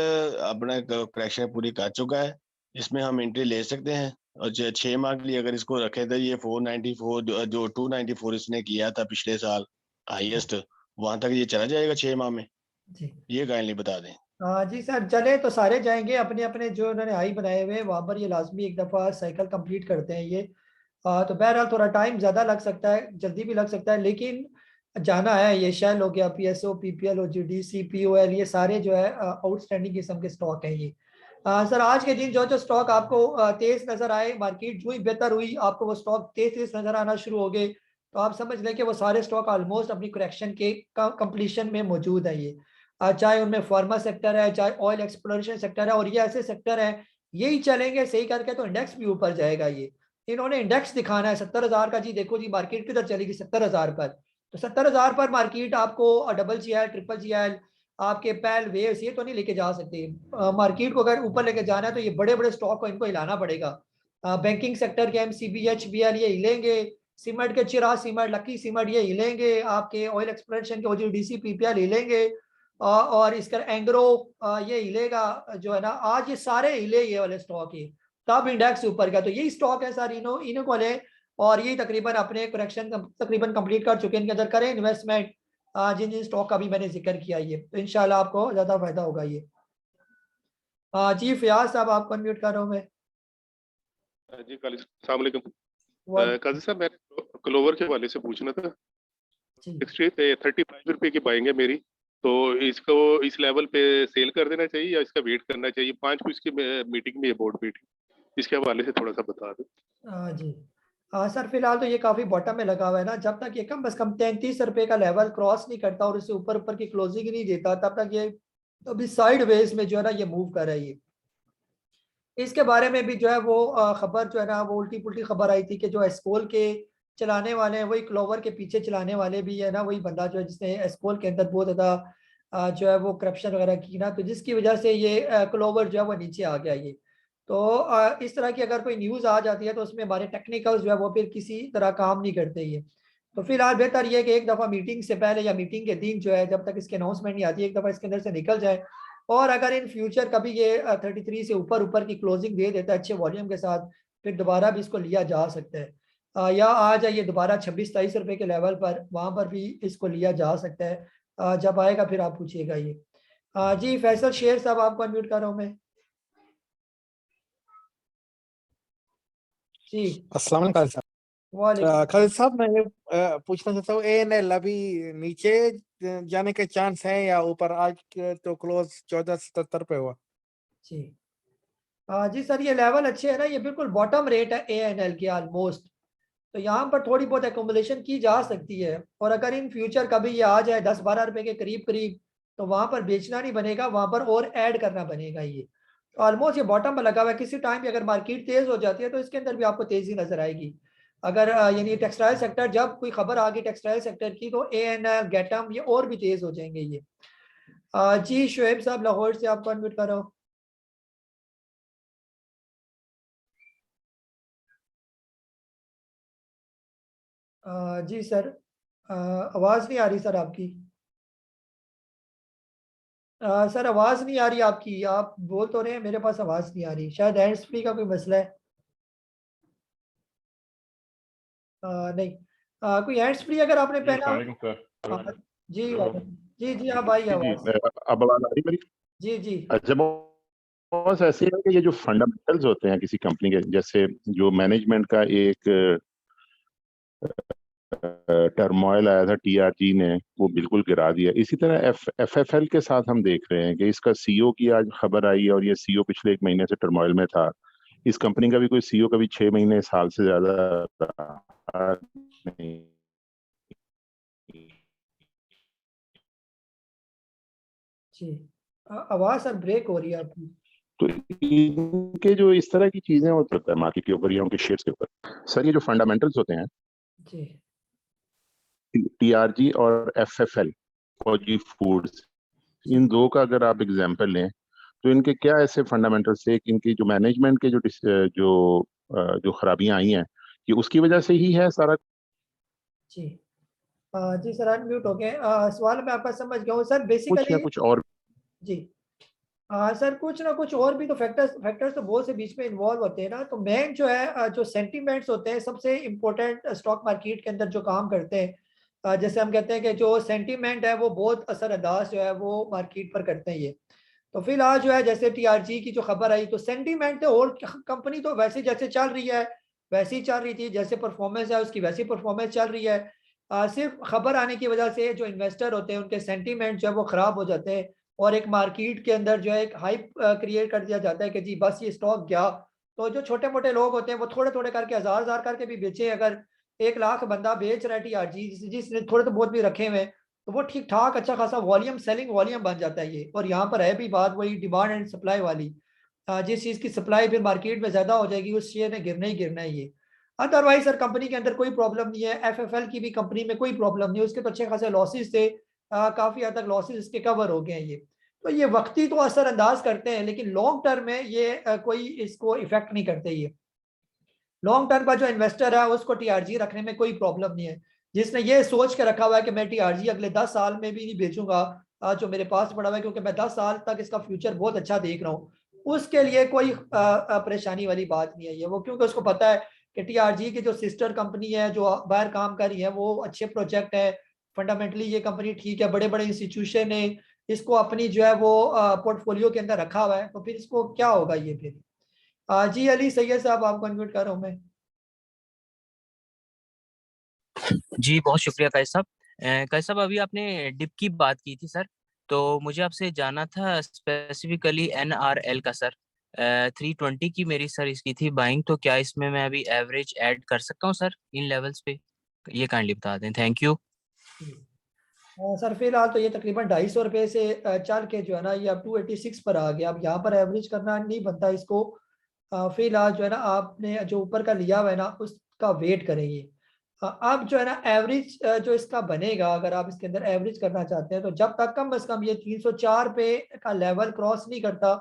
अपना करेक्शन पूरी कर चुका है, इसमें हम एंट्री ले सकते हैं? और 6 माह के लिए अगर इसको रखे तो ये 494 जो 294 इसने किया था पिछले साल हाईएस्ट, वहां तक ये चला जाएगा 6 माह में? ये काइंडली बता दें। जी सर चले तो सारे जाएंगे, अपने अपने जो उन्होंने हाई बनाए हुए हैं वहां पर ये लाजमी एक दफा साइकिल कंप्लीट करते हैं ये। तो बहरहाल थोड़ा टाइम ज्यादा लग सकता है, जल्दी भी लग सकता है, लेकिन जाना है। ये शेल हो गया, पीएसओ पीपीएल और जीडीसी पीओएल, ये सारे जो है आउटस्टैंडिंग किस्म के स्टॉक हैं ये। सर आज के दिन जो जो स्टॉक आपको तेज नजर आए, मार्केट जो ही बेहतर हुई आपको वो स्टॉक तेज तेज नजर आना शुरू हो गए, तो आप समझ लें कि वो सारे स्टॉक ऑलमोस्ट अपनी करेक्शन के कंप्लीशन में मौजूद है ये। चाहे उनमें फार्मा सेक्टर है, चाहे ऑयल एक्सप्लोरेशन सेक्टर है, और ये ऐसे सेक्टर हैं यही चलेंगे सही करके तो इंडेक्स भी ऊपर जाएगा। ये इन्होंने इंडेक्स दिखाना है 70,000 का। जी देखो जी मार्केट किधर चलेगी 70,000 पर, तो 70,000 पर मार्केट आपको डबल जीएल ट्रिपल जीएल आपके पैल वेव्स ये तो नहीं लेके जा सकते। मार्केट को अगर ऊपर लेके जाना है तो ये बड़े बड़े स्टॉक को इनको हिलाना पड़ेगा। बैंकिंग सेक्टर के एमसीबी एचबीएल ये हिलेंगे, सीमेंट के चिराग सीमेंट लकी सीमेंट ये हिलेंगे, आपके ऑयल एक्सप्लोरेशन के ओजीडीसी पीपीएल हिलेंगे, और इसका एंग्रो ये हिलेगा जो है ना। आज ये सारे हिले ये वाले स्टॉक ही, तब इंडेक्स ऊपर गया। तो यही स्टॉक है सर, इनको ले और ये तकरीबन अपने करेक्शन तकरीबन कंप्लीट कर चुके हैं, इनके अंदर करें इन्वेस्टमेंट। जिन जिन स्टॉक का भी मैंने जिक्र किया ये, तो इंशाल्लाह आपको ज़्यादा फायदा होगा ये। जी फयाज साहब आपको अनम्यूट कर रहा हूँ मैं। जी अस्सलाम वालेकुम काजी साहब, मैं क्लोवर के हवाले से पूछना था। 35 रुपए की बाइंग है मेरी, तो इसको इस लेवल पे सेल कर देना चाहिए या इसका वेट करना चाहिए? 5 को इसकी मीटिंग में, बोर्ड मीटिंग, इसके हवाले से थोड़ा सा बता दें। जी सर, फिलहाल तो ये काफ़ी बॉटम में लगा हुआ है ना, जब तक ये कम से कम 33 रुपए का लेवल क्रॉस नहीं करता और उससे ऊपर ऊपर की क्लोजिंग नहीं देता, तब तक ये अभी साइड वेज में जो है ना ये मूव कर रही है। इसके बारे में भी जो है वो खबर जो है ना वो उल्टी पुल्टी खबर आई थी कि जो एस्कोल के चलाने वाले हैं वही क्लोवर के पीछे चलाने वाले भी है ना, वही बंदा जो है जिसने एस्कोल के अंदर बहुत ज़्यादा जो है वो करप्शन वगैरह की ना, तो जिसकी वजह से ये क्लोवर जो है वो नीचे आ गया ये। तो इस तरह की अगर कोई न्यूज़ आ जाती है तो उसमें हमारे टेक्निकल जो है वो फिर किसी तरह काम नहीं करते ये। तो फिलहाल बेहतर ये है कि एक दफ़ा मीटिंग से पहले या मीटिंग के दिन जो है, जब तक इसकी अनाउंसमेंट नहीं आती, एक दफ़ा इसके अंदर से निकल जाए, और अगर इन फ्यूचर कभी ये 33 से ऊपर ऊपर की क्लोजिंग दे देता है अच्छे वॉल्यूम के साथ, फिर दोबारा भी इसको लिया जा सकता है। या आ जाइए दोबारा 26-23 रुपए के लेवल पर, वहाँ पर भी इसको लिया जा सकता है। जब आएगा फिर आप पूछिएगा ये। जी फैसल शेर साहब आपको अनम्यूट कर रहा हूँ मैं। जी अस्सलाम वालेकुम खालिद साहब। खालिद साहब, मैं ये पूछना चाहता हूँ, ANL अभी नीचे जाने के चांस है या ऊपर? आज तो क्लोज 1477 पे हुआ। जी जी सर, ये लेवल अच्छे है ना, ये बिल्कुल बॉटम रेट है ANL की ऑलमोस्ट, तो यहाँ पर थोड़ी बहुत एकोमोडेशन की जा सकती है। और अगर इन फ्यूचर कभी ये आ जाए 10-12 रुपए के करीब करीब, तो वहाँ पर बेचना नहीं बनेगा, वहाँ पर और ऐड करना बनेगा ये। तो ऑलमोस्ट ये बॉटम पर लगा हुआ है। किसी टाइम भी अगर मार्केट तेज हो जाती है तो इसके अंदर भी आपको तेजी नजर आएगी। अगर यानी टेक्सटाइल सेक्टर, जब कोई खबर आ गई टेक्सटाइल सेक्टर की, तो ANL गेटम ये और भी तेज हो जाएंगे ये। जी शुएब साहब लाहौर से आपको अनम्यूट कर रहा हूँ। जी सर, आवाज़ नहीं आ रही सर आपकी। सर आवाज़ नहीं आ रही आपकी, आप बोल तो रहे हैं, मेरे पास आवाज़ नहीं आ रही, शायद हैंड्स फ्री का कोई मसला है। नहीं, कोई हैंड्स फ्री अगर आपने जी पहना अस्सलाम वालेकुम सर। जी हेलो। जी जी आप आई जी आवाज़। अब आवाज आ रही मेरी? जी जी अच्छा, बहुत ऐसे है कि ये जो फंडामेंटल्स होते हैं किसी कंपनी के, जैसे जो मैनेजमेंट का एक टर्मोइल आया था TRG ने, वो बिल्कुल गिरा दिया। इसी तरह FFL के साथ हम देख रहे हैं कि इसका CEO की आज खबर आई है, और ये CEO पिछले 1 महीने से टर्मोइल में था। इस कंपनी का भी कोई CEO कभी 6 महीने साल से ज्यादा रहा नहीं। जी आवाज़ सर ब्रेक हो रही है आपकी। तो इनके जो इस तरह की चीजें होती है मार्केट के ऊपर या उनके शेयर्स के ऊपर, सर ये जो फंडामेंटल्स होते हैं जी TRG और FFL, फौजी फूड्स, इन दो का अगर आप एग्जांपल लें तो इनके क्या ऐसे फंडामेंटल्स है कि इनकी जो मैनेजमेंट के जो खराबियां आई हैं, कि उसकी वजह से ही है सारा? जी जी सर अनम्यूट हो गए। सवाल मैं आपका समझ गया हूँ सर। कुछ बेसिकली या कुछ और? जी सर कुछ ना कुछ और भी तो फैक्टर्स तो बहुत से बीच में इन्वॉल्व होते हैं ना। तो मेन जो है जो सेंटीमेंट्स होते हैं सबसे इम्पोर्टेंट स्टॉक मार्केट के अंदर जो काम करते हैं, जैसे हम कहते हैं कि जो सेंटीमेंट है वो बहुत असरअंदाज जो है वो मार्केट पर करते हैं ये। तो फिलहाल जो है जैसे TRG की जो खबर आई, तो सेंटीमेंट है, और कंपनी तो वैसे जैसे चल रही है वैसे ही चल रही थी, जैसे परफॉर्मेंस है उसकी वैसी परफॉर्मेंस चल रही है। सिर्फ खबर आने की वजह से जो इन्वेस्टर होते हैं उनके सेंटीमेंट जो है वो खराब हो जाते हैं, और एक मार्केट के अंदर जो है एक हाइप क्रिएट कर दिया जाता है कि जी बस ये स्टॉक गया। तो जो छोटे मोटे लोग होते हैं वो थोड़े थोड़े करके 1000 करके भी बेचे। अगर 1 लाख बंदा बेच रहा है TRG, जिसने थोड़े तो बहुत भी रखे हुए हैं, तो वो ठीक ठाक अच्छा खासा वॉल्यूम, सेलिंग वॉल्यूम बन जाता है ये। और यहाँ पर है भी बात वही डिमांड एंड सप्लाई वाली, जिस चीज़ की सप्लाई फिर मार्केट में ज़्यादा हो जाएगी उस शेयर ने गिरना ही गिरना है ये। अदरवाइज सर कंपनी के अंदर कोई प्रॉब्लम नहीं है। FFL की भी कंपनी में कोई प्रॉब्लम नहीं है, उसके तो अच्छे खासे लॉसेस थे, काफ़ी हद तक लॉसेस इसके कवर हो गए हैं ये। तो ये वक्ती तो असरअंदाज करते हैं, लेकिन लॉन्ग टर्म में ये कोई इसको इफेक्ट नहीं करते ये। लॉन्ग टर्म का जो इन्वेस्टर है उसको TRG रखने में कोई प्रॉब्लम नहीं है। जिसने ये सोच के रखा हुआ है कि मैं TRG अगले 10 साल में भी नहीं बेचूंगा, जो मेरे पास पड़ा हुआ है, क्योंकि मैं 10 साल तक इसका फ्यूचर बहुत अच्छा देख रहा हूँ, उसके लिए कोई परेशानी वाली बात नहीं है ये। वो क्योंकि उसको पता है कि TRG की जो सिस्टर कंपनी है जो बाहर काम कर रही है वो अच्छे प्रोजेक्ट है, फंडामेंटली ये कंपनी ठीक है, बड़े बड़े इंस्टीट्यूशन ने इसको अपनी जो है वो पोर्टफोलियो के अंदर रखा हुआ है, तो फिर इसको क्या होगा ये फिर। जी अली सैयद साहब आपको अनम्यूट कर रहा हूँ मैं। जी बहुत शुक्रिया कैस साहब। कैस साहब अभी आपने डिप की बात की थी सर, तो मुझे आपसे जानना था स्पेसिफिकली NRL का सर। 320 की मेरी सर इसकी थी बाइंग, तो क्या इसमें मैं अभी एवरेज ऐड कर सकता हूँ सर इन लेवल्स पे? ये काइंडली बता दें, थैंक यू। सर फिलहाल तो ये तकरीबन 250 रुपये से चल के जो है ना ये अब 286 पर आ गया। अब यहाँ पर एवरेज करना नहीं बनता इसको। फिलहाल जो है ना आपने जो ऊपर का लिया हुआ है ना उसका वेट करेंगे। अब जो है ना एवरेज जो इसका बनेगा, अगर आप इसके अंदर एवरेज करना चाहते हैं तो जब तक कम से कम ये 304 पे का लेवल क्रॉस नहीं करता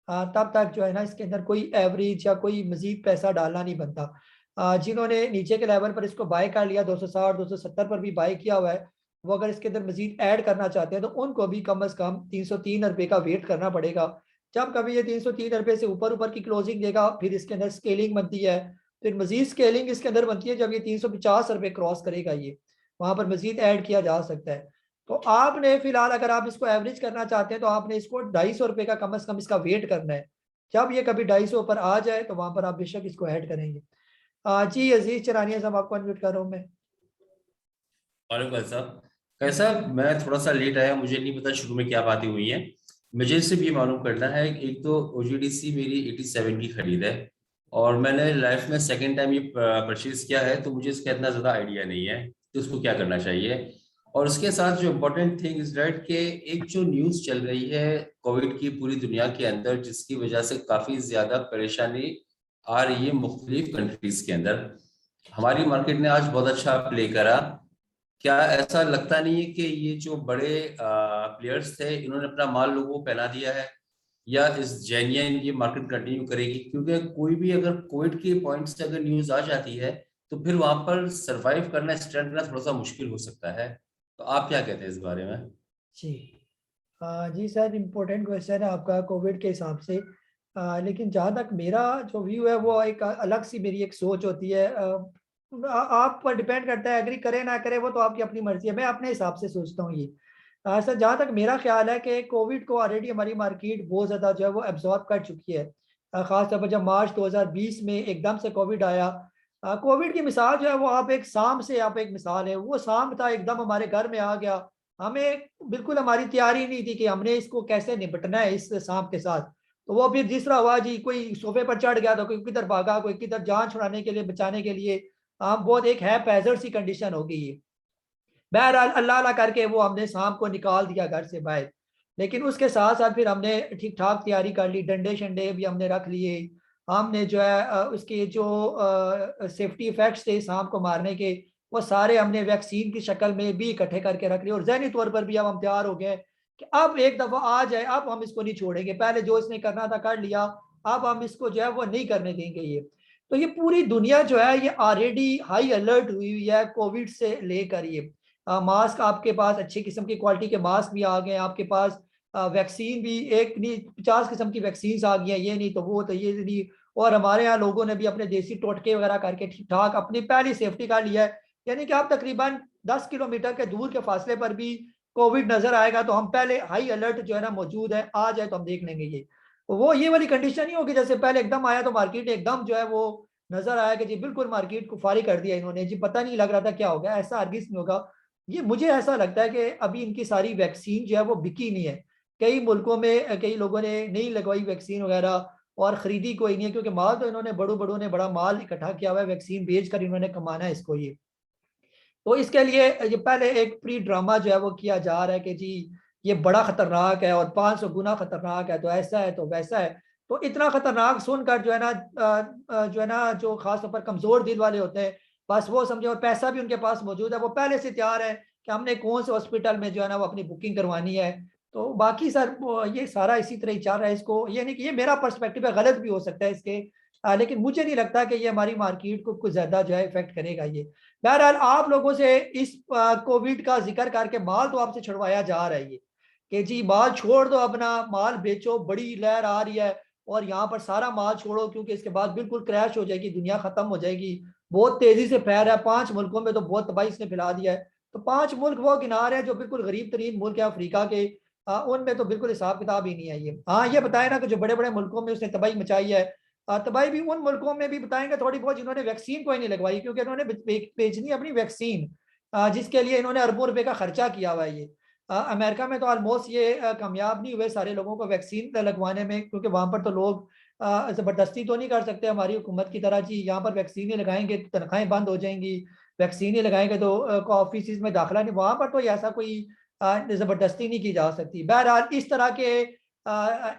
तब तक जो है ना इसके अंदर कोई एवरेज या कोई मजीद पैसा डालना नहीं बनता। जिन्होंने नीचे के लेवल पर इसको बाय कर लिया 260 270 पर भी बाय किया हुआ है, वो अगर इसके अंदर मजीद ऐड करना चाहते हैं तो उनको भी कम से कम 303 रुपये का वेट करना पड़ेगा। जब कभी ये 303 रुपये से ऊपर की क्लोजिंग देगा फिर इसके अंदर स्केलिंग बनती है, फिर मजीद स्केलिंग इसके अंदर बनती है जब ये 350 रुपये क्रॉस करेगा, ये वहां पर मजीद ऐड किया जा सकता है। तो आपने फिलहाल अगर आप इसको एवरेज करना चाहते हैं तो आपने इसको 250 रुपये का कम से कम इसका वेट करना है। जब ये कभी 250 पर आ जाए तो वहां पर आप बेशक इसको ऐड करेंगे। जी अजीज चरानिया साहब आपको अनम्यूट कर रहा हूँ मैं। वालेकुम साहब। कैसा मैं थोड़ा सा लेट आया, मुझे नहीं पता शुरू में क्या बातें हुई हैं। मुझे सिर्फ ये मालूम करना है, एक तो OGDC मेरी 87 की खरीद है और मैंने लाइफ में सेकंड टाइम ये परचेज किया है, तो मुझे इसका इतना ज़्यादा आइडिया नहीं है तो उसको क्या करना चाहिए। और उसके साथ जो इम्पोर्टेंट थिंग इज दैट कि एक जो न्यूज़ चल रही है कोविड की पूरी दुनिया के अंदर, जिसकी वजह से काफ़ी ज़्यादा परेशानी आ रही है मुख्तलिफ कंट्रीज़ के अंदर। हमारी मार्केट ने आज बहुत अच्छा प्ले करा। क्या ऐसा लगता नहीं है कि ये जो बड़े प्लेयर्स थे इन्होंने अपना माल लोगों को पहना दिया है, या इस जेन्युइन ये मार्केट कंटिन्यू करेगी? क्योंकि कोई भी अगर कोविड के पॉइंट से अगर न्यूज आ जाती है तो फिर वहां पर सरवाइव करना, स्टैंड करना थोड़ा सा मुश्किल हो सकता है। तो आप क्या कहते हैं इस बारे में? जी जी सर इम्पोर्टेंट क्वेश्चन है आपका कोविड के हिसाब से। लेकिन जहाँ तक मेरा जो व्यू है वो एक अलग सी मेरी एक सोच होती है। आप पर डिपेंड करता है, एग्री करे ना करे वो तो आपकी अपनी मर्जी है। मैं अपने हिसाब से सोचता हूँ ये। सर जहाँ तक मेरा ख्याल है कि कोविड को ऑलरेडी हमारी मार्केट बहुत ज़्यादा जो है वो एब्जॉर्ब कर चुकी है। ख़ासतौर पर जब मार्च 2020 में एकदम से कोविड आया, कोविड की मिसाल जो है वो आप एक सांप से आप एक मिसाल है। वो सांप था एकदम हमारे घर में आ गया, हमें बिल्कुल हमारी तैयारी नहीं थी कि हमने इसको कैसे निपटना है इस सांप के साथ। तो वो फिर जिस तरह हुआ जी, कोई सोफे पर चढ़ गया तो कोई किधर भागा, कोई किधर जान छुड़ाने के लिए बचाने के लिए बहुत एक है पैजर सी कंडीशन हो गई है। बहरहाल अल्लाह करके वो हमने सांप को निकाल दिया घर से बाहर। लेकिन उसके साथ साथ फिर हमने ठीक ठाक तैयारी कर ली, डंडे शंडे भी हमने रख लिए। हमने जो है उसके जो सेफ्टी इफेक्ट्स थे सांप को मारने के वो सारे हमने वैक्सीन की शक्ल में भी इकट्ठे करके रख लिए। और जहनी तौर पर भी अब हम तैयार हो गए कि अब एक दफ़ा आ जाए, अब हम इसको नहीं छोड़ेंगे। पहले जो इसने करना था कर लिया, अब हम इसको जो है वो नहीं करने देंगे ये। तो ये पूरी दुनिया जो है ये ऑलरेडी हाई अलर्ट हुई हुई है कोविड से लेकर। ये मास्क आपके पास अच्छी किस्म की क्वालिटी के मास्क भी आ गए, आपके पास वैक्सीन भी एक नहीं 50 किस्म की वैक्सीन आ गई है, ये नहीं तो वो तो ये नहीं। और हमारे यहाँ लोगों ने भी अपने देसी टोटके वगैरह करके ठीक ठाक अपनी पहली सेफ्टी कर लिया है। यानी कि आप तकरीबन 10 किलोमीटर के दूर के फासले पर भी कोविड नजर आएगा तो हम पहले हाई अलर्ट जो है ना मौजूद है, आ जाए तो हम देख लेंगे ये। वो ये वाली कंडीशन नहीं होगी जैसे पहले एकदम आया तो मार्केट एकदम जो है वो नजर आया कि जी बिल्कुल मार्केट को फारी कर दिया इन्होंने, जी पता नहीं लग रहा था क्या हो गया। ऐसा हरगिज़ नहीं होगा। ये मुझे ऐसा लगता है कि अभी इनकी सारी वैक्सीन जो है वो बिकी नहीं है। कई मुल्कों में कई लोगों ने नहीं लगवाई वैक्सीन वगैरह और खरीदी कोई नहीं है, क्योंकि माल तो इन्होंने बड़ों ने बड़ा माल इकट्ठा किया हुआ है, वैक्सीन बेच कर इन्होंने कमाना है इसको ये। तो इसके लिए ये पहले एक प्री ड्रामा जो है वो किया जा रहा है कि जी ये बड़ा खतरनाक है और 500 गुना खतरनाक है, तो ऐसा है तो वैसा है। तो इतना खतरनाक सुनकर जो है ना जो खास तौर पर कमजोर दिल वाले होते हैं बस वो समझे, और पैसा भी उनके पास मौजूद है, वो पहले से तैयार है कि हमने कौन से हॉस्पिटल में जो है ना वो अपनी बुकिंग करवानी है। तो बाकी सर ये सारा इसी तरह ही चल रहा है। इसको ये नहीं कि ये मेरा पर्सपेक्टिव है, गलत भी हो सकता है इसके, लेकिन मुझे नहीं लगता कि ये हमारी मार्केट को कुछ ज्यादा जो है इफेक्ट करेगा ये। बहरहाल आप लोगों से इस कोविड का जिक्र करके माल तो आपसे छुड़वाया जा रहा है ये कि जी माल छोड़ दो, अपना माल बेचो, बड़ी लहर आ रही है और यहाँ पर सारा माल छोड़ो क्योंकि इसके बाद बिल्कुल क्रैश हो जाएगी, दुनिया खत्म हो जाएगी। बहुत तेजी से फैल रहा है, 5 मुल्कों में तो बहुत तबाही इसने फैला दिया है। तो 5 मुल्क वो गिना रहे हैं जो बिल्कुल गरीब तरीन मुल्क है अफ्रीका के, उनमें तो बिल्कुल हिसाब किताब ही नहीं है ये। हाँ ये बताया ना कि जो बड़े बड़े मुल्कों में उसने तबाही मचाई है, तबाही भी उन मुल्कों में भी बताएंगे थोड़ी बहुत जिन्होंने वैक्सीन कोई नहीं लगवाई, क्योंकि इन्होंने बेचनी है अपनी वैक्सीन, जिसके लिए इन्होंने अरबों रुपए का खर्चा किया हुआ है ये। अमेरिका में तो ऑलमोस्ट ये कामयाब नहीं हुए सारे लोगों को वैक्सीन लगवाने में, क्योंकि वहां पर तो लोग जबरदस्ती तो नहीं कर सकते हमारी हुकूमत की तरह जी यहाँ पर वैक्सीन ही लगाएंगे तो तनख्वाहें बंद हो जाएंगी, वैक्सीन ही लगाएंगे तो ऑफिस में दाखिला नहीं, वहां पर तो ऐसा कोई जबरदस्ती नहीं की जा सकती। बहरहाल इस तरह के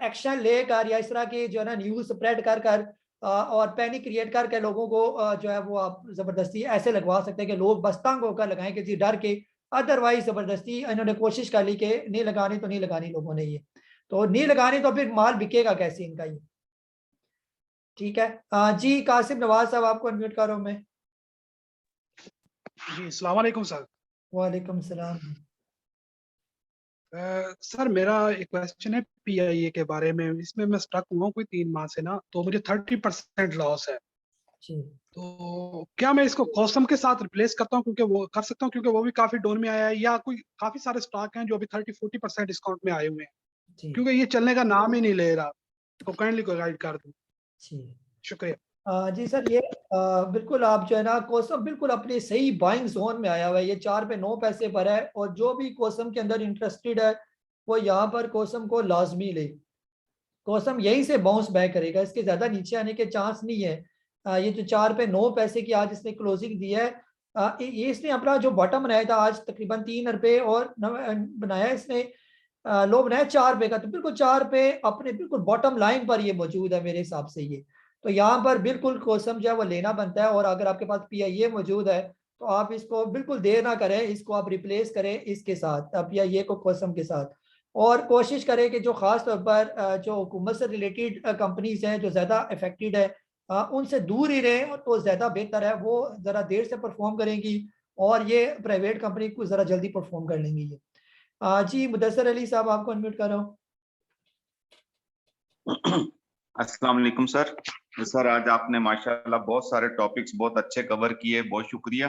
एक्शन लेकर या इस तरह की जो है ना न्यूज स्प्रेड कर कर और पैनिक क्रिएट करके लोगों को जो है वो आप जबरदस्ती ऐसे लगवा सकते हैं कि लोग बस तंग होकर लगाएं किसी डर के, अदरवाइज जबरदस्ती इन्होंने कोशिश कर ली कि नहीं लगानी तो नहीं लगानी लोगों ने, ये तो नहीं लगानी तो फिर माल बिकेगा कैसे इनका ये। ठीक है जी, कासिम नवाज साहब आपको अनम्यूट कर रहा हूं मैं। जी अस्सलाम वालेकुम सर। वालेकुम सलाम। सर मेरा एक क्वेश्चन है पीआईए के बारे में, इसमें मैं स्टक हुआ हूँ कोई 3 माह से ना, तो मुझे 30% लॉस है। जी। तो क्या मैं इसको कॉसम के साथ रिप्लेस करता हूँ, क्योंकि वो कर सकता हूँ क्योंकि वो भी काफी डाउन में आया है, या कोई काफी सारे स्टॉक हैं जो अभी 30-40% डिस्काउंट में आए हुए हैं, क्योंकि ये चलने का नाम ही नहीं ले रहा, तो काइंडली को गाइड कर दूं। शुक्रिया। जी सर, ये बिल्कुल आप जो है ना कोसम बिल्कुल अपने सही बाइंग जोन में आया हुआ है, ये 4 पे 9 पैसे पर है, और जो भी कोसम के अंदर इंटरेस्टेड है वो यहाँ पर कोसम को लाजमी ले, कोसम यहीं से बाउंस बैक करेगा, इसके ज्यादा नीचे आने के चांस नहीं है। ये जो 4 पे 9 पैसे की आज इसने क्लोजिंग दी है, ये इसने अपना जो बॉटम बनाया था आज तकरीबन 3 रुपए और बनाया इसने, लो बनाया 4 रुपए का, तो बिल्कुल 4 पे अपने बिल्कुल बॉटम लाइन पर ये मौजूद है मेरे हिसाब से ये। तो यहाँ पर बिल्कुल कोसम जो है वो लेना बनता है, और अगर आपके पास पीआईए मौजूद है तो आप इसको बिल्कुल देर ना करें, इसको आप रिप्लेस करें इसके साथ, पीआईए को कोसम के साथ, और कोशिश करें कि जो खास तौर पर जो हुकूमत से रिलेटेड कंपनीज हैं जो ज़्यादा अफेक्टेड है उनसे दूर ही रहें, तो ज़्यादा बेहतर है, वो ज़रा देर से परफॉर्म करेंगी और ये प्राइवेट कंपनी को ज़रा जल्दी परफॉर्म कर लेंगी ये। जी मुदस्सर अली साहब आपको अनम्यूट कर रहा हूँ। अस्सलाम वालेकुम सर। सर आज आपने माशाल्लाह बहुत सारे टॉपिक्स बहुत अच्छे कवर किए, बहुत शुक्रिया।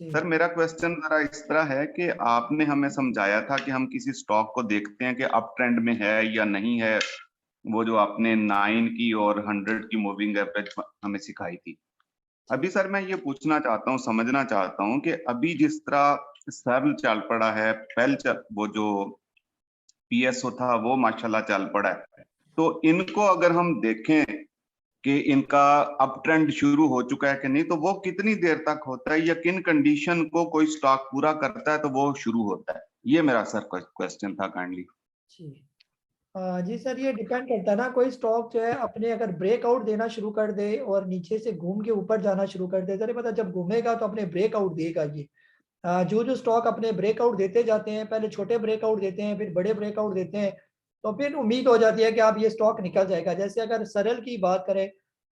सर मेरा क्वेश्चन जरा इस तरह है कि आपने हमें समझाया था कि हम किसी स्टॉक को देखते हैं कि अप ट्रेंड में है या नहीं है, वो जो आपने 9 की और 100 की मूविंग एवरेज हमें सिखाई थी। अभी सर मैं ये पूछना चाहता हूँ, समझना चाहता हूँ कि अभी जिस तरह सेबल चल पड़ा है, वो जो पीएसओ था वो माशाल्लाह चल पड़ा है, तो इनको अगर हम देखें कि इनका अप ट्रेंड शुरू हो चुका है कि नहीं, तो वो कितनी देर तक होता है या किन कंडीशन को कोई स्टॉक पूरा करता है तो वो शुरू होता है, ये मेरा सर क्वेश्चन था काइंडली। जी सर, ये डिपेंड करता है ना, कोई स्टॉक जो है अपने अगर ब्रेकआउट देना शुरू कर दे और नीचे से घूम के ऊपर जाना शुरू कर दे, जरा पता जब घूमेगा तो अपने ब्रेकआउट देगा ये। जो स्टॉक अपने ब्रेकआउट देते जाते हैं, पहले छोटे ब्रेकआउट देते हैं फिर बड़े ब्रेकआउट देते हैं, तो फिर उम्मीद हो जाती है कि आप ये स्टॉक निकल जाएगा। जैसे अगर सरल की बात करें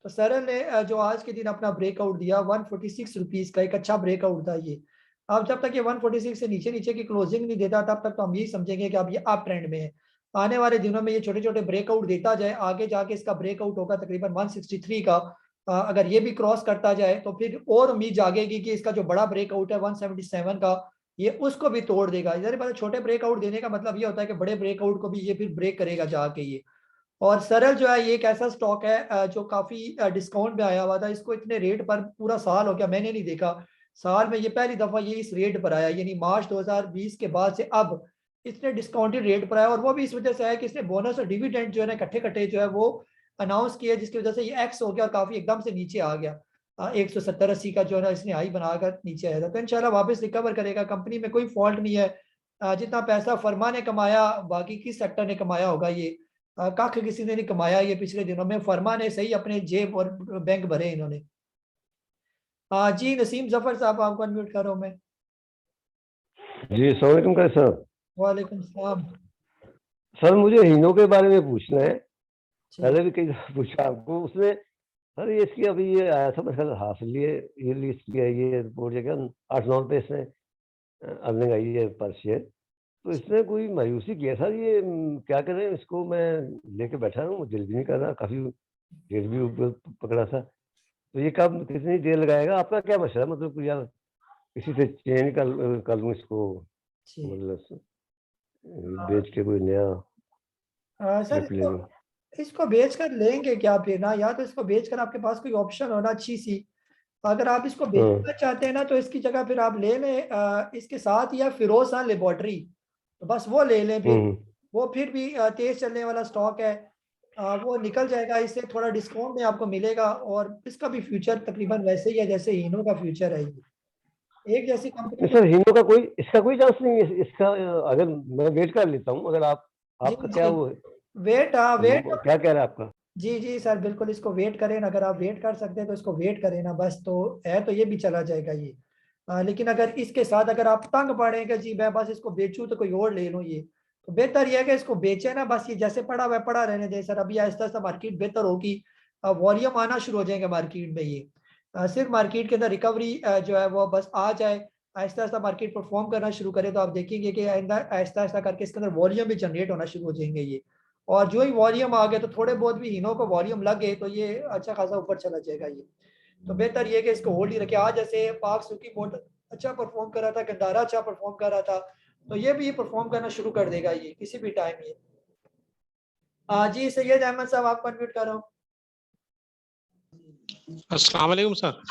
तो सरल ने जो आज के दिन अपना ब्रेकआउट दिया 146 रुपीज का, एक अच्छा ब्रेकआउट था ये। अब जब तक ये 146 से नीचे नीचे की क्लोजिंग नहीं देता तब तक तो हम यही समझेंगे कि अब ये अप ट्रेंड में है। आने वाले दिनों में ये छोटे छोटे ब्रेकआउट देता जाए, आगे जाके इसका ब्रेकआउट होगा तकरीबन 163 का, अगर ये भी क्रॉस करता जाए तो फिर और उम्मीद जागेगी कि इसका जो बड़ा ब्रेकआउट है 177 का ये उसको भी तोड़ देगा। इधर छोटे ब्रेकआउट देने का मतलब ये होता है कि बड़े ब्रेकआउट को भी ये फिर ब्रेक करेगा जाके ये। और सरल जो है ये एक ऐसा स्टॉक है जो काफी डिस्काउंट में आया हुआ था, इसको इतने रेट पर पूरा साल हो गया मैंने नहीं देखा, साल में ये पहली दफा ये इस रेट पर आया, यानी मार्च 2020 के बाद से अब इसने डिस्काउंटेड रेट पर आया, और वो भी इस वजह से आया कि इसने बोनस और डिविडेंड जो है ना इकट्ठे इकट्ठे जो है वो अनाउंस किया, जिसकी वजह से ये एक्स हो गया और काफी एकदम से नीचे आ गया, 170-80 का जो है ना इसने हाई बनाकर नीचे आया था। तो इंशाल्लाह वापस रिकवर करेगा, कंपनी में कोई फॉल्ट नहीं है। जितना पैसा फर्मा ने कमाया बाकी किस सेक्टर ने कमाया होगा, ये काख किसी ने नहीं कमाया ये पिछले दिनों में, फर्मा ने सही अपने जेब और बैंक भरे इन्होंने। जी नसीम जफर साहब आपको अनम्यूट कर रहा हूं मैं। जी अस्सलाम वालेकुम साहब। वालेकुम सलाम। सर मुझे हीनो के बारे में पूछना है, पहले भी कई दफा पूछा आपको, उसमें सर ये इसकी अभी ये आया था मेरे हासिल ये लिस्ट किया, ये रिपोर्ट जो क्या 8-9 पे इसमें अर्निंग आई है पर शेयर, तो इसमें कोई मायूसी किया सर, ये क्या करें इसको, मैं लेके बैठा हूँ, दिल भी नहीं कर रहा, काफी रेट भी ऊपर पकड़ा था, तो ये कब कितनी देर लगाएगा, आपका क्या मसला, मतलब यार किसी से चेंज कर लूँ इसको, मतलब बेच के कोई नया सर डिप ले लूँ। इसको बेच कर लेंगे क्या फिर ना, या तो इसको बेच कर आपके पास कोई ऑप्शन होना अच्छी सी। अगर आप इसको बेचना चाहते हैं ना तो इसकी जगह फिर आप ले लें इसके साथ या फिरोज खान लेबोरेटरी, तो बस वो ले लें फिर। वो फिर भी तेज चलने वाला स्टॉक है, वो निकल जाएगा, इससे थोड़ा डिस्काउंट में आपको मिलेगा और इसका भी फ्यूचर तकरीबन वैसे ही है जैसे हीनो का फ्यूचर है। ये एक जैसी कंपनी सर हीनो का कोई इसका कोई चांस नहीं है इसका, अगर मैं वेट कर लेता हूँ, अगर आपका क्या वो वेट क्या कह रहा है आपका? जी सर बिल्कुल, इसको वेट करें ना, अगर आप वेट कर सकते हैं तो इसको वेट करें ना बस, तो है तो ये भी चला जाएगा ये। लेकिन अगर इसके साथ अगर आप तंग पड़े कि जी मैं बस इसको बेचूं तो कोई और ले लूं, ये तो बेहतर ये है कि इसको बेचे ना, बस ये जैसे पड़ा हुआ पड़ा रहने दें सर। अभी आहिस्ता आहिस्ता मार्केट बेहतर होगी, वॉल्यूम आना शुरू हो जाएंगे मार्केट में। ये सिर्फ मार्केट के अंदर रिकवरी जो है वो बस आ जाए, आहिस्ता आहिस्ता मार्केट परफॉर्म करना शुरू करे, तो आप देखेंगे कि आहिस्ता आहिस्ता करके इसके अंदर वॉल्यूम भी जनरेट होना शुरू हो जाएंगे ये। और जो ही वॉल्यूम आ गए तो थोड़े बहुत भी हीनो को वॉल्यूम लगे तो ये अच्छा खासा ऊपर चला जाएगा ये। तो बेहतर ये कि इसको होल्ड ही रखे। आज जैसे पाक सुकी बहुत अच्छा परफॉर्म कर रहा था, गंदारा अच्छा परफॉर्म कर रहा था, तो ये भी परफॉर्म करना शुरू कर देगा ये किसी भी टाइम ये। जी सैयद अहमद साहब आपको अनम्यूट कर रहा हूँ। अस्सलाम वालेकुम सर।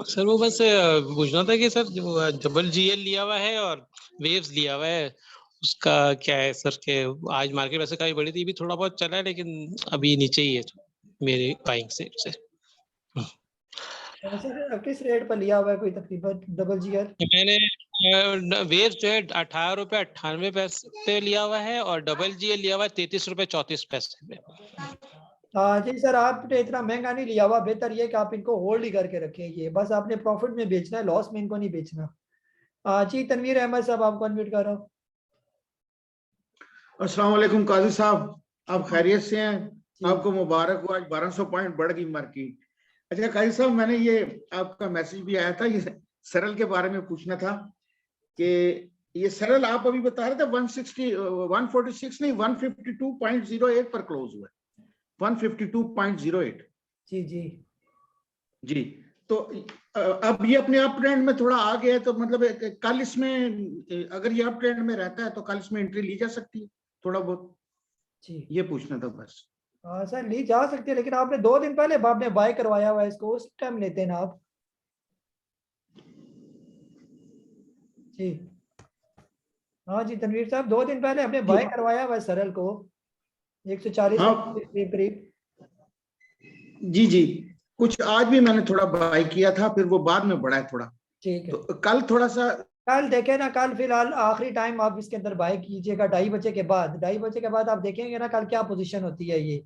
सर वो बस पूछना था कि सर जो डबल GL लिया हुआ है और वेव्स लिया हुआ है, उसका क्या है सर? के आज मार्केट वैसे काफी बड़ी थी, भी थोड़ा बहुत चला है लेकिन अभी नीचे ही है मेरे बाइंग से। सर किस रेट पर लिया हुआ है कोई तकरीबन डबल GL? मैंने वेव्स जो है 18 रुपए 98 पैसे पे लिया हुआ है और डबल GL लिया हुआ है 33 रुपए 34 पैसे पे। जी सर आपने इतना महंगा नहीं लिया हुआ, बेहतर ये कि आप इनको होल्ड ही करके रखें, ये बस आपने प्रॉफिट में बेचना है, लॉस में इनको नहीं बेचना। जी तनवीर अहमद साहब आपको अनम्यूट कर रहा हूँ। अस्सलाम वालेकुम काजी साहब, आप खैरियत से हैं? आपको मुबारक हो, आज 1200 पॉइंट बढ़ गई मार्केट। अच्छा काजी साहब, मैंने ये आपका मैसेज भी आया था, ये सरल के बारे में पूछना था कि ये सरल आप अभी बता रहे थे 146 नहीं 152.08 पर क्लोज हुआ है, 152.08। जी तो अब ये अपने अप ट्रेंड में थोड़ा आ गया है, तो मतलब कल इसमें अगर ये अप ट्रेंड में रहता है तो कल इसमें एंट्री ली जा सकती है थोड़ा बहुत? ये पूछना था बस। सर ली जा सकती है, लेकिन आपने 2 दिन पहले आपने बाय करवाया हुआ है इसको, उस टाइम लेते हैं ना आप। जी हाँ जी तनवीर साहब, 2 दिन पहले हमने बाय करवाया हुआ है सरल को 140 के करीब। जी कुछ आज भी मैंने थोड़ा बाय किया था, फिर वो बाद में बढ़ा है थोड़ा। ठीक है, तो कल थोड़ा सा कल देखें ना, कल फिलहाल आखिरी टाइम आप इसके अंदर बाय कीजिएगा 2:30 बजे के बाद। 2:30 बजे के बाद आप देखेंगे ना कल क्या पोजीशन होती है ये।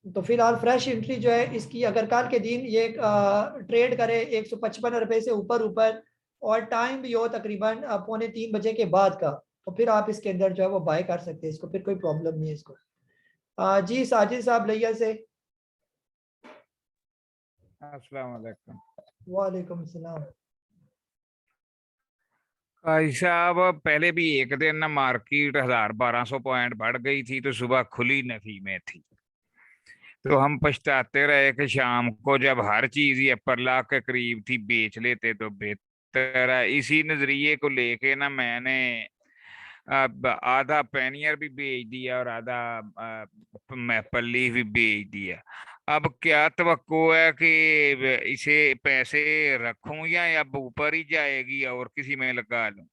तो फिलहाल फ्रेश एंट्री जो है इसकी, अगर कल के दिन ये ट्रेड करे 155 रुपए से ऊपर और टाइम भी हो तकरीबन 2:45 बजे के बाद का, तो फिर आप इसके अंदर जो है वो बाय कर सकते हैं इसको, फिर कोई प्रॉब्लम नहीं है इसको। जी साजिद साहब लिया से। अस्सलाम वालेकुम। वालेकुम सलाम। साहब पहले भी एक दिन ना मार्केट 1200 पॉइंट बढ़ गई थी तो सुबह खुली नफी में थी, तो हम पछताते रहे कि शाम को जब हर चीज ही अपर लाख के करीब थी बेच लेते तो बेहतर है। इसी नजरिए को लेके ना मैंने अब आधा पैनियर भी बेच दिया और आधा पल्ली भी बेच दिया। अब क्या तवक्को है कि इसे पैसे रखूं या अब ऊपर ही जाएगी और किसी में लगा लूं?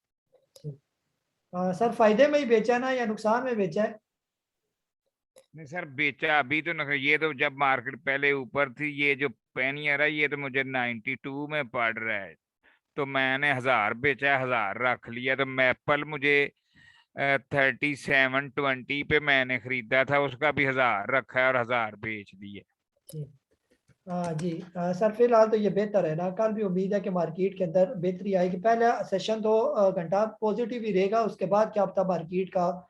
सर फायदे में ही बेचा ना या नुकसान में बेचा है? नहीं सर बेचा अभी तो नहीं, ये तो जब मार्केट पहले ऊपर थी, ये जो पैनियर है ये तो मुझे 92 में पड़ रहा है, तो मैंने 1000 बेचा, 1000 रख लिया। तो मैपल मुझे 3720 पे मैंने खरीदा था, उसका भी 1000 रखा है और 1000 बेच दिया। जी सर फिलहाल तो ये बेहतर है ना, कल भी उम्मीद है कि मार्केट के अंदर बेहतरी आएगी। पहला सेशन तो घंटा पॉजिटिव ही रहेगा, उसके बाद क्या पता मार्केट का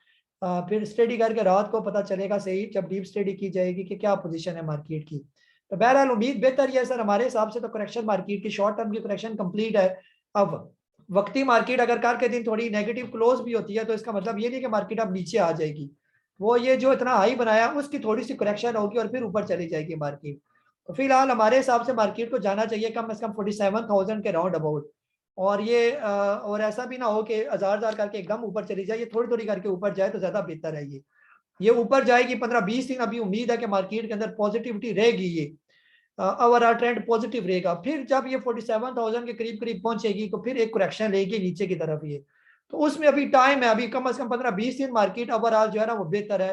फिर स्टडी करके रात को पता चलेगा सही, जब डीप स्टडी की जाएगी कि क्या पोजीशन है मार्केट की। तो बहरहाल उम्मीद बेहतर ही है सर, हमारे हिसाब से तो करेक्शन मार्केट की शॉर्ट टर्म की करेक्शन कंप्लीट है। अब वक्ती मार्केट अगर कल के दिन थोड़ी नेगेटिव क्लोज भी होती है तो इसका मतलब ये नहीं कि मार्केट अब नीचे आ जाएगी, वो ये जो इतना हाई बनाया उसकी थोड़ी सी करेक्शन होगी और फिर ऊपर चली जाएगी मार्केट। तो फिलहाल हमारे हिसाब से मार्केट को जाना चाहिए कम से कम 47,000 के राउंड अबाउट। और ये और ऐसा भी ना हो कि हजार करके एकदम ऊपर चली जाए, ये थोड़ी थोड़ी करके ऊपर जाए तो ज्यादा बेहतर है। ये ऊपर जाएगी 15-20 दिन, अभी उम्मीद है कि मार्केट के अंदर पॉजिटिविटी रहेगी, ये ओवरऑल ट्रेंड पॉजिटिव रहेगा। फिर जब ये 47,000 के करीब करीब पहुंचेगी तो फिर एक करेक्शन लेगी नीचे की तरफ ये, तो उसमें अभी टाइम है, अभी कम से कम 15-20 दिन मार्केट ओवरऑल जो है ना वो बेहतर है।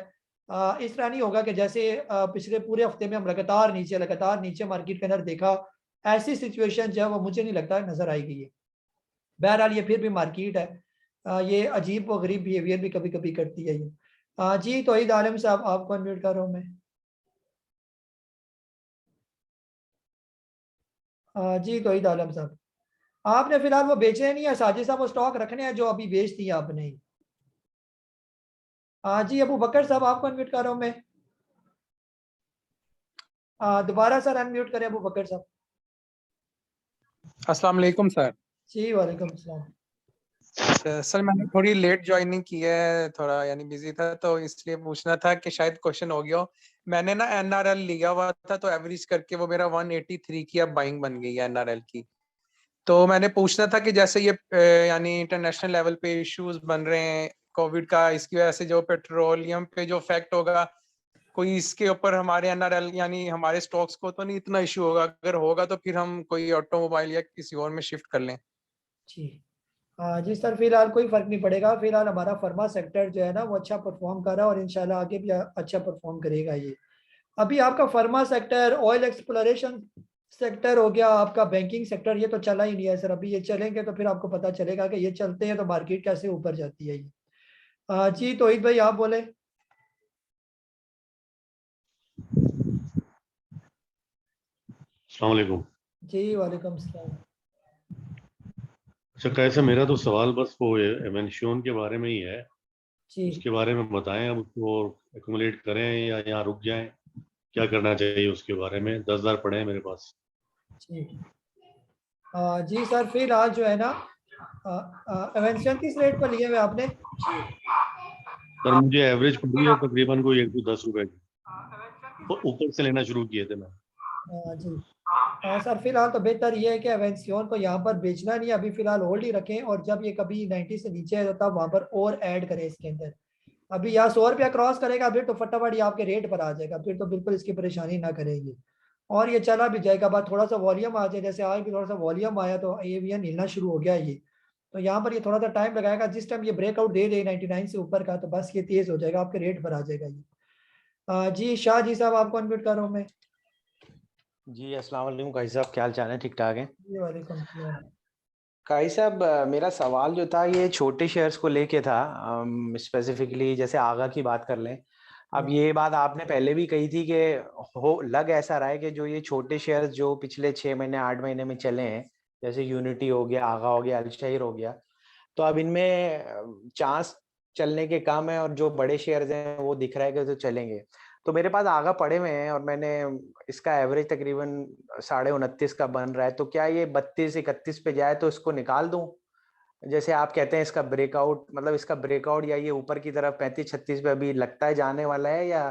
इस तरह नहीं होगा कि जैसे पिछले पूरे हफ्ते में हम लगातार नीचे मार्केट के अंदर देखा, ऐसी सिचुएशन जो है वो मुझे नहीं लगता नजर आएगी ये। बहरहाल ये फिर भी मार्केट है, ये अजीब व गरीब बिहेवियर भी कभी कभी करती है ये। जी तौहीद आलम साहब आपको अनम्यूट कर रहा हूँ मैं। जी तौहीद आलम साहब आपने फिलहाल वो बेचे नहीं है, साजिद साहब वो स्टॉक रखने हैं जो अभी बेच दिया आपने। जी अबू बकर साहब आपको अनम्यूट कर रहा हूँ मैं, दोबारा सर अनम्यूट करें अबू बकर साहब। अस्सलाम वालेकुम सर। जी वालेकुम सलाम। सर मैंने थोड़ी लेट ज्वाइनिंग की है, थोड़ा यानी बिजी था, तो इसलिए पूछना था कि शायद क्वेश्चन हो गया हो। मैंने ना एनआरएल लिया हुआ था, तो एवरेज करके वो मेरा 183 की अब बाइंग बन गई है एनआरएल की। तो मैंने पूछना था कि जैसे ये यानी इंटरनेशनल लेवल पे इश्यूज बन रहे हैं कोविड का, इसकी वजह से जो पेट्रोलियम पे जो इफेक्ट होगा, कोई इसके ऊपर हमारे एनआरएल यानी हमारे स्टॉक्स को तो नहीं इतना इशू होगा? अगर होगा तो फिर हम कोई ऑटोमोबाइल या किसी और में शिफ्ट कर लें। जी सर फिलहाल कोई फर्क नहीं पड़ेगा। फिलहाल हमारा फार्मा सेक्टर जो है ना वो अच्छा परफॉर्म कर रहा है और इंशाल्लाह आगे भी अच्छा परफॉर्म करेगा ये। अभी आपका pharma sector, oil exploration sector हो गया, आपका बैंकिंग सेक्टर, ये तो चला ही नहीं है सर। अभी ये चलेंगे तो फिर आपको पता चलेगा कि ये चलते हैं तो मार्केट कैसे ऊपर जाती है ये। जी तौहीद भाई आप बोले। अस्सलाम वालेकुम। जी वालेकुम सलाम। अच्छा कैसा, मेरा तो सवाल बस वो एवेंशियोन के बारे में ही है, जी उसके बारे में बताएं। अब उसको एक्यूमुलेट करें या यहाँ रुक जाएं, क्या करना चाहिए उसके बारे में? 10,000 पड़े हैं मेरे पास। जी सर फिलहाल जो है ना एवेंशियन किस रेट पर लिए हुए आपने? सर मुझे एवरेज पड़ी है तकरीबन कोई 110 रुपए की, तो ऊपर से लेना शुरू किए थे मैं। जी सर फिलहाल तो बेहतर ये है कि एवेंशियोन को यहाँ पर बेचना नहीं, अभी फिलहाल होल्ड ही रखें, और जब ये कभी 90 से नीचे है तब वहाँ पर और ऐड करें इसके अंदर। अभी यहाँ 100 रुपया क्रॉस करेगा फिर तो फटाफट ये आपके रेट पर आ जाएगा, फिर तो बिल्कुल इसकी परेशानी ना करेगी और ये चला भी जाएगा। बाद थोड़ा सा वॉल्यूम आ जाए, जैसे आज भी थोड़ा सा वॉल्यूम आया तो एवीएन हिलना शुरू हो गया ये, तो यहाँ पर ये थोड़ा सा टाइम लगाएगा। जिस टाइम ये ब्रेकआउट दे दे 99 से ऊपर का तो बस ये तेज हो जाएगा, आपके रेट पर आ जाएगा ये। जी शाह जी साहब आपको अनम्यूट कर रहा हूँ मैं। जी अस्सलाम वालेकुम काई साहब, क्या हाल चाल है? ठीक ठाक है जी वालेकुम सलाम। काई साहब, मेरा सवाल जो था ये छोटे शेयर्स को लेके था, स्पेसिफिकली जैसे आगा की बात कर लें। अब ये बात आपने पहले भी कही थी कि हो लग ऐसा रहा है कि जो ये छोटे शेयर्स जो पिछले 6 महीने 8 महीने में चले हैं, जैसे यूनिटी हो गया, आगा हो गया, अलशहीर हो गया, तो अब इनमें चांस चलने के कम है और जो बड़े शेयर्स हैं वो दिख रहा है कि तो चलेंगे। तो मेरे पास आगा पड़े हुए हैं और मैंने इसका एवरेज तकरीबन 29.5 का बन रहा है, तो क्या ये 32-31 पे जाए तो इसको निकाल दूं? जैसे आप कहते हैं इसका ब्रेकआउट, मतलब इसका ब्रेकआउट या ये ऊपर की तरफ 35-36 पे अभी लगता है जाने वाला है, या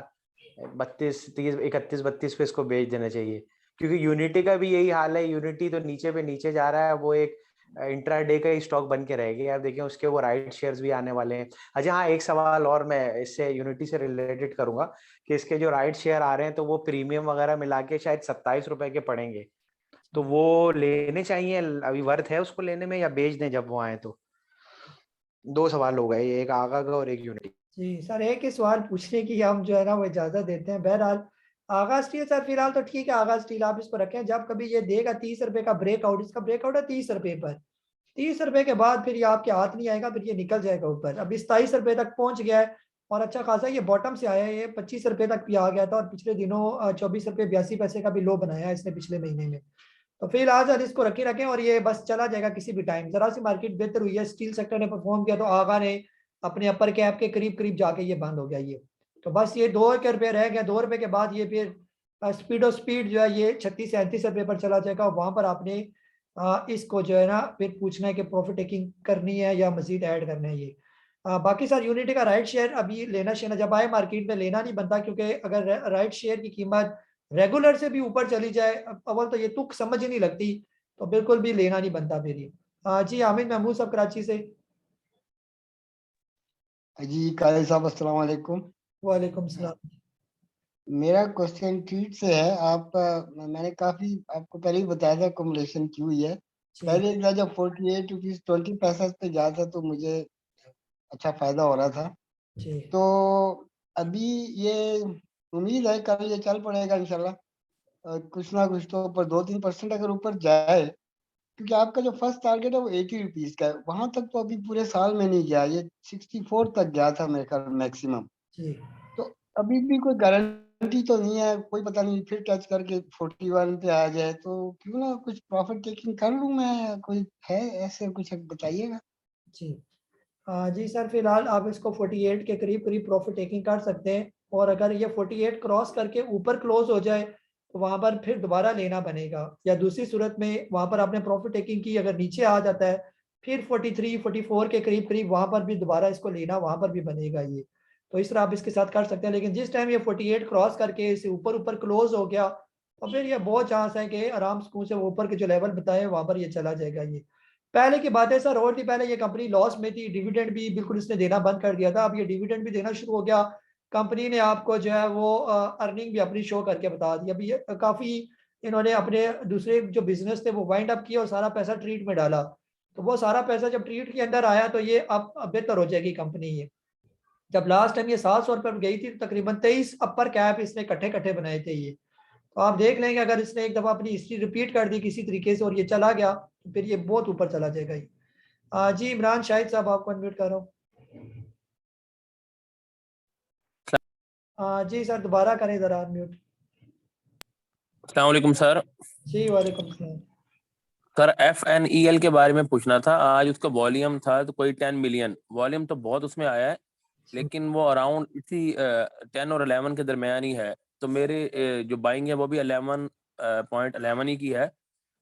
32-31 पे इसको बेच देना चाहिए? क्योंकि यूनिटी का भी यही हाल है, यूनिटी तो नीचे पे नीचे जा रहा है, वो एक इंट्राडे का ही स्टॉक बन के रहेगी। आप देखें उसके वो राइट शेयर्स भी आने वाले हैं। अच्छा हाँ, एक सवाल और मैं इससे यूनिटी से रिलेटेड करूंगा कि इसके जो राइट शेयर आ रहे हैं तो वो प्रीमियम वगैरह मिला के शायद 27 रुपए के पड़ेंगे, तो वो लेने चाहिए? अभी वर्थ है उसको लेने में या बेच दें जब वो आए? तो 2 सवाल हो गए, एक आगा का और एक यूनिटी। जी सर एक ही सवाल पूछने की हम जो है ना वो इजाजत देते हैं। बहरहाल आगा स्टील सर फिलहाल तो ठीक है, आगा स्टील आप इसको रखें, जब कभी ये देगा 30 रुपए का ब्रेकआउट, इसका ब्रेकआउट है 30 रुपए पर, 30 रुपए के बाद फिर ये आपके हाथ नहीं आएगा, फिर ये निकल जाएगा ऊपर। अब 27 रुपए तक पहुंच गया है और अच्छा खासा ये बॉटम से आया है, ये 25 रुपए तक भी आ गया था और पिछले दिनों 24 रुपए 82 पैसे का भी लो बनाया इसने पिछले महीने में। तो फिलहाल सर इसको रखें और ये बस चला जाएगा किसी भी टाइम। जरा सी मार्केट बेहतर हुई है, स्टील सेक्टर ने परफॉर्म किया तो आगा ने अपने अपर कैप के करीब करीब जाके ये बंद हो गया ये, तो बस ये 2 रुपए रह गया। 2 रुपए के बाद ये फिर स्पीड जो है ये 36-37 रुपए पर चला जाएगा, वहां पर आपने इसको जो है ना फिर पूछना है कि प्रॉफिट टेकिंग करनी है या मजीद ऐड करना है ये। बाकी सर यूनिटी का राइट शेयर अभी लेना शेयर जब आए मार्केट में लेना नहीं बनता, क्योंकि अगर राइट शेयर की कीमत रेगुलर से भी ऊपर चली जाए, अव्वल तो ये तुक समझ ही नहीं लगती, तो बिल्कुल भी लेना नहीं बनता फिर ये। जी हामिद महमूद साहब कराची से। जी काजी साहब अस्सलाम वालेकुम। वालेकुम सलाम। मेरा क्वेश्चन ट्वीट से है। मैंने काफी आपको पहले ही बताया था कमुलेशन की हुई है। पहले एक बार जब 48 रुपीज 20 पैसा पे गया था तो मुझे अच्छा फायदा हो रहा था। जी। तो अभी ये उम्मीद है कल ये चल पड़ेगा इंशाल्लाह, कुछ ना कुछ तो ऊपर 2-3% अगर ऊपर जाए, क्योंकि आपका जो फर्स्ट टारगेट है वो 80 रुपीज का है, वहां तक तो अभी पूरे साल में नहीं गया, ये 64 तक गया था मेरे ख्याल मैक्सिमम। जी। तो अभी भी कोई गारंटी तो नहीं है, कोई पता नहीं फिर टच करके 41 पे आ जाए, तो क्यों ना कुछ प्रॉफिट टेकिंग कर लूं मैं, कोई है ऐसे कुछ बताइएगा। जी। जी सर, फिलहाल आप इसको 48 के करीब करीब प्रॉफिट टेकिंग कर सकते हैं, और अगर ये 48 क्रॉस करके ऊपर क्लोज हो जाए तो वहां पर फिर दोबारा लेना बनेगा, या दूसरी सूरत में वहां पर आपने प्रॉफिट टेकिंग की, अगर नीचे आ जाता है फिर 43 44 के करीब करीब वहां पर भी दोबारा इसको लेना वहां पर भी बनेगा ये। तो इस तरह आप इसके साथ कर सकते हैं, लेकिन जिस टाइम ये 48 क्रॉस करके इसे ऊपर ऊपर क्लोज हो गया तो फिर ये बहुत चांस है कि आराम सुकून से ऊपर के जो लेवल बताए वहां पर ये चला जाएगा ये। पहले की बात है सर, और थी पहले ये कंपनी लॉस में थी, डिविडेंड भी बिल्कुल इसने देना बंद कर दिया था, अब ये डिविडेंड भी देना शुरू हो गया। कंपनी ने आपको जो है वो अर्निंग भी अपनी शो करके बता दी। अभी काफी इन्होंने अपने दूसरे जो बिजनेस थे वो वाइंड अप किया और सारा पैसा ट्रीट में डाला, तो वो सारा पैसा जब ट्रीट के अंदर आया तो ये अब बेहतर हो जाएगी कंपनी ये। जब लास्ट टाइम ये 700 रुपये गई थी तो तकरीबन 23 अपर कैप इसने इकट्ठे इकट्ठे बनाए थे ये। तो आप देख लेंगे अगर इसने एक दफा अपनी हिस्ट्री रिपीट कर दी किसी तरीके से और ये चला गया तो फिर ये बहुत ऊपर चला जाएगा ये। जी इमरान शाहिद साहब आपको अनम्यूट कर रहा हूँ। जी सर दोबारा करें जरा अनम्यूट। अस्सलाम वालेकुम सर। जी वालेकुम सलाम। सर FNEL के बारे में पूछना था। आज उसका वॉल्यूम था तो कोई 10 मिलियन वॉल्यूम तो बहुत उसमें आया है, लेकिन वो अराउंड इसी 10 और 11 के दरमियान ही है। तो मेरे जो बाइंग है वो भी 11.11 ही की है,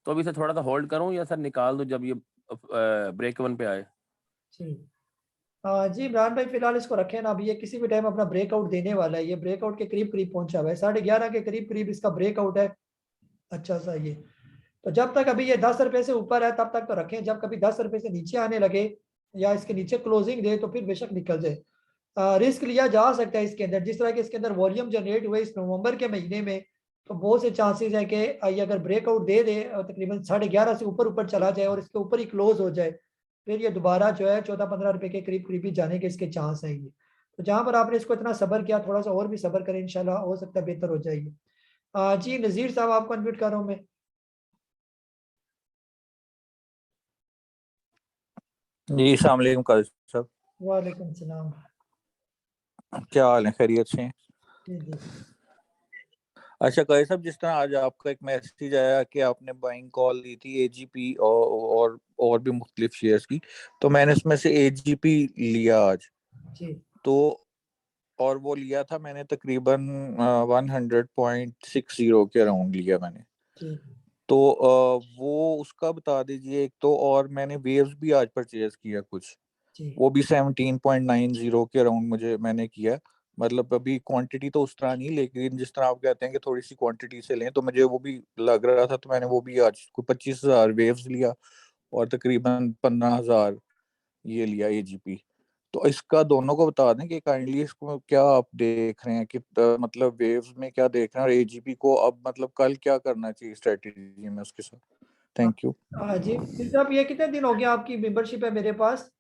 तो अभी से थोड़ा सा होल्ड करूं या सर निकाल दूं जब ये ब्रेक इवन पे आए? जी जी इमरान भाई फिलहाल इसको रखें ना, अभी ये किसी भी टाइम अपना ब्रेकआउट देने वाला है, ये ब्रेकआउट के करीब करीब पहुंचा हुआ है, 11:30 के करीब करीब इसका ब्रेकआउट है अच्छा सा ये। तो जब तक अभी ये 10 रुपए से ऊपर है तब तक तो रखें, जब कभी 10 रुपए से नीचे आने लगे या इसके नीचे क्लोजिंग दे तो फिर बेशक निकल जाए। रिस्क लिया जा सकता है इसके अंदर, जिस तरह के इसके अंदर वॉल्यूम जनरेट हुए इस नवंबर के महीने में, तो बहुत से चांसेस है कि ये अगर ब्रेकआउट दे दे और तकरीबन 11:30 से ऊपर ऊपर चला जाए और इसके ऊपर ही क्लोज हो जाए, फिर ये दोबारा जो है 14-15 रुपए के करीब करीब ही जाने के इसके चांस है ये। तो जहां पर आपने इसको इतना सब्र किया थोड़ा सा और भी सब्र करें, इंशाल्लाह हो सकता है बेहतर हो जाएगी। जी नज़ीर साहब आपको अनम्यूट कर रहा हूँ मैं। जी अस्सलाम वालेकुम काजी साहब। वालेकुम सलाम। क्या हाल है, खैरियत से हैं? जी जी। अच्छा काजी साहब, जिस तरह आज आपका एक मैसेज आया कि आपने बाइंग कॉल दी थी AGP और भी मुख्तलिफ शेयर्स की, तो मैंने इसमें से AGP लिया आज। जी। तो और वो लिया था मैंने तकरीबन 100.60 के अराउंड लिया मैंने। जी। तो वो उसका बता दीजिए एक तो, और मैंने वेव्स भी आज परचेज किया कुछ, जी। वो भी 17.90 के अराउंड मैंने किया। मतलब अभी क्वांटिटी तो उस तरह नहीं, लेकिन जिस तरह आप कहते हैं कि थोड़ी सी क्वांटिटी से लें, तो मुझे वो भी लग रहा था, तो मैंने वो भी आज को 25,000 वेव्स लिया और तकरीबन 15,000 ये लिया AGP। तो इसका दोनों को बता दें कि काइंडली इसको क्या आप देख रहे हैं कि मतलब वेव्स में क्या देख रहे हैं और AGP को अब मतलब कल क्या करना चाहिए स्ट्रेटेजी में उसके साथ। Thank you. जी साहब ये कितने दिन हो गया आपकी मेंबरशिप है मेरे पास?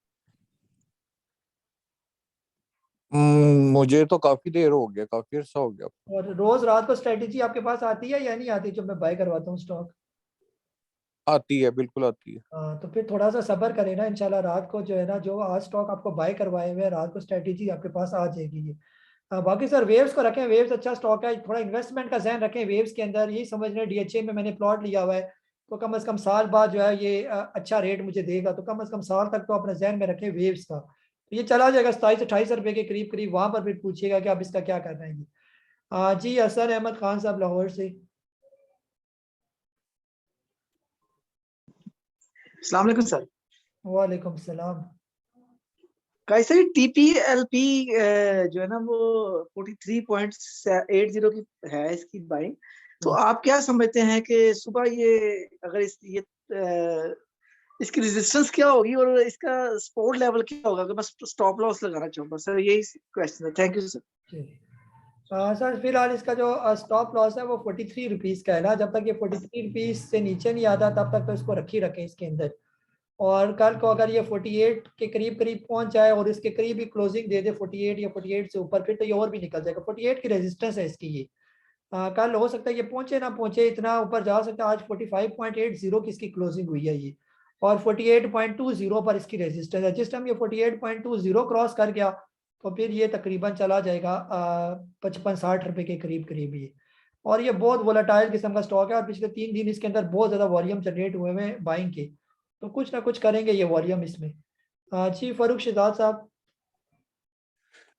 मुझे तो काफी देर हो गया, काफी अर्सा हो गया। और रोज रात को स्ट्रेटेजी आपके पास आती है या नहीं आती जब मैं बाय करवाता हूँ स्टॉक? आती है, बिल्कुल आती है। हाँ तो फिर थोड़ा सा सब्र करें ना, इंशाल्लाह रात को जो है ना, जो आज स्टॉक आपको बाय करवाए हुए रात को स्ट्रेटेजी आपके पास आ जाएगी ये। बाकी सर वेव्स को रखें, वेव्स अच्छा स्टॉक है, थोड़ा इन्वेस्टमेंट का ध्यान रखें वेव्स के अंदर, यही समझ रहे DHA में मैंने प्लॉट लिया हुआ है, तो कम से कम साल बाद जो है ये अच्छा रेट मुझे देगा, तो कम से कम साल तक तो अपने जहन में रखें वेव्स का। तो ये चला जाएगा 27-28 रुपए के करीब करीब, वहां पर फिर पूछिएगा कि आप इसका क्या करना है ये। जी हसन अहमद खान साहब लाहौर से। अस्सलाम वालेकुम सर। वालेकुम सलाम। कैसे TPLP जो है ना वो 43.80 की है इसकी बाइंग, तो आप क्या समझते हैं कि सुबह ये अगर इसकी रेजिस्टेंस क्या होगी और इसका सपोर्ट लेवल क्या होगा? अगर बस स्टॉप लॉस लगाना चाहूंगा सर, यही क्वेश्चन है। Thank you sir. सर फिलहाल इसका जो स्टॉप लॉस है वो 43 रुपीज़ का है ना। जब तक ये 43 रुपीज़ से नीचे नहीं आता तब तक तो इसको रखें इसके अंदर। और कल को अगर ये 48 के करीब पहुंच जाए और इसके करीब ही क्लोजिंग दे दे 48 या 48 से ऊपर, फिर तो ये और भी निकल जाएगा। 48 की रेजिस्टेंस है इसकी ये। कल हो सकता है ये पहुंचे ना पहुंचे, इतना ऊपर जा सकता है। आज 45.80 की इसकी क्लोजिंग हुई है ये, और 48.20 पर इसकी रेजिस्टेंस है। जिस टाइम ये 48.20 क्रॉस कर गया तो फिर ये तकरीबन चला जाएगा 55-60 रुपए के करीब ये। और ये बहुत वोलेटाइल किस्म का स्टॉक है और पिछले 3 दिन इसके अंदर बहुत ज़्यादा वॉल्यूम जनरेट हुए हैं बाइंग के, तो कुछ ना कुछ करेंगे ये वॉल्यूम इसमें। जी फारूक शहजाद साहब।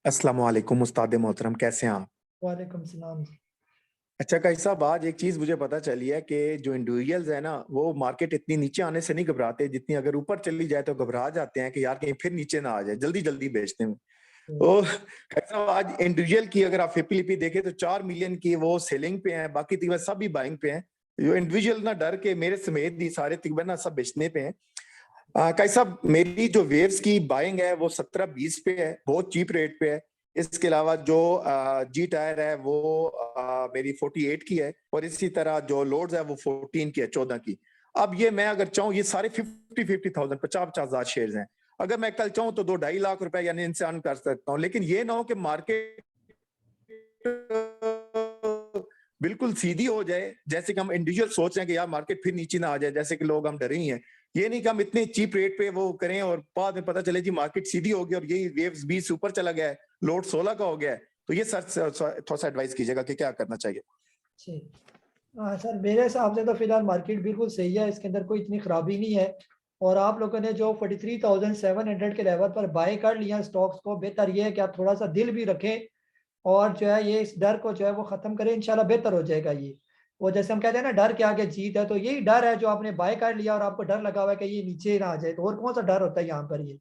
अस्सलाम वालेकुम उस्ताद मोहतरम, कैसे हैं आप? वालेकुम सलाम। अच्छा काई साहब, आज एक चीज मुझे पता चली है कि जो इंडिविजुअल्स है ना, वो मार्केट इतनी नीचे आने से नहीं घबराते जितनी अगर ऊपर चली जाए तो घबरा जाते हैं कि यार कहीं फिर नीचे ना आ जाए, जल्दी बेचते हैं। तो काई साहब आज इंडिविजुअल की अगर आप फिपलिपी देखें तो 4 मिलियन की वो सेलिंग पे हैं, बाकी तकरीबन सब भी बाइंग पे हैं। जो इंडिविजुअल ना डर के मेरे समेत भी सारे तकरीबन ना सब बेचने पे हैं। काई साहब मेरी जो वेव्स की बाइंग है वो 17-20 पे है, बहुत चीप रेट पे है। इसके अलावा जो जी टायर है वो मेरी 48 की है, और इसी तरह जो लोड्स है वो 14 की है, 14 की। अब ये मैं अगर चाहूँ, ये सारे 50,000 50,000 शेयर्स हैं। अगर मैं कल चाहूँ तो 2-2.5 लाख रुपए यानी इनसे अर्न कर सकता हूँ। लेकिन ये ना हो कि मार्केट बिल्कुल सीधी हो जाए, जैसे कि हम इंडिविजुअल सोच रहे हैं कि यार मार्केट फिर नीचे ना आ जाए, जैसे कि लोग हम डरे ही हैं। ये नहीं कि हम इतने चीप रेट पे वो करें और बाद में पता चले जी मार्केट सीधी हो गई और यही वेव्स 20 ऊपर चला गया है, लोड 16 का हो गया है। तो ये सर थोड़ा सा एडवाइस कीजिएगा कि क्या करना चाहिए। सर मेरे हिसाब से तो फिलहाल मार्केट बिल्कुल सही है, इसके अंदर कोई इतनी खराबी नहीं है। और आप लोगों ने जो 43,700 के लेवल पर बाय कर लिया स्टॉक्स को, बेहतर ये है कि आप थोड़ा सा दिल भी रखें और जो है ये इस डर को जो है वो खत्म करें। इंशाल्लाह बेहतर हो जाएगा ये। वो जैसे हम कहते हैं ना डर के आगे जीत है, तो यही डर है जो आपने बाय कर लिया और आपको डर लगा हुआ है कि ये नीचे ना आ जाए। तो और कौन सा डर होता है यहाँ पर ये।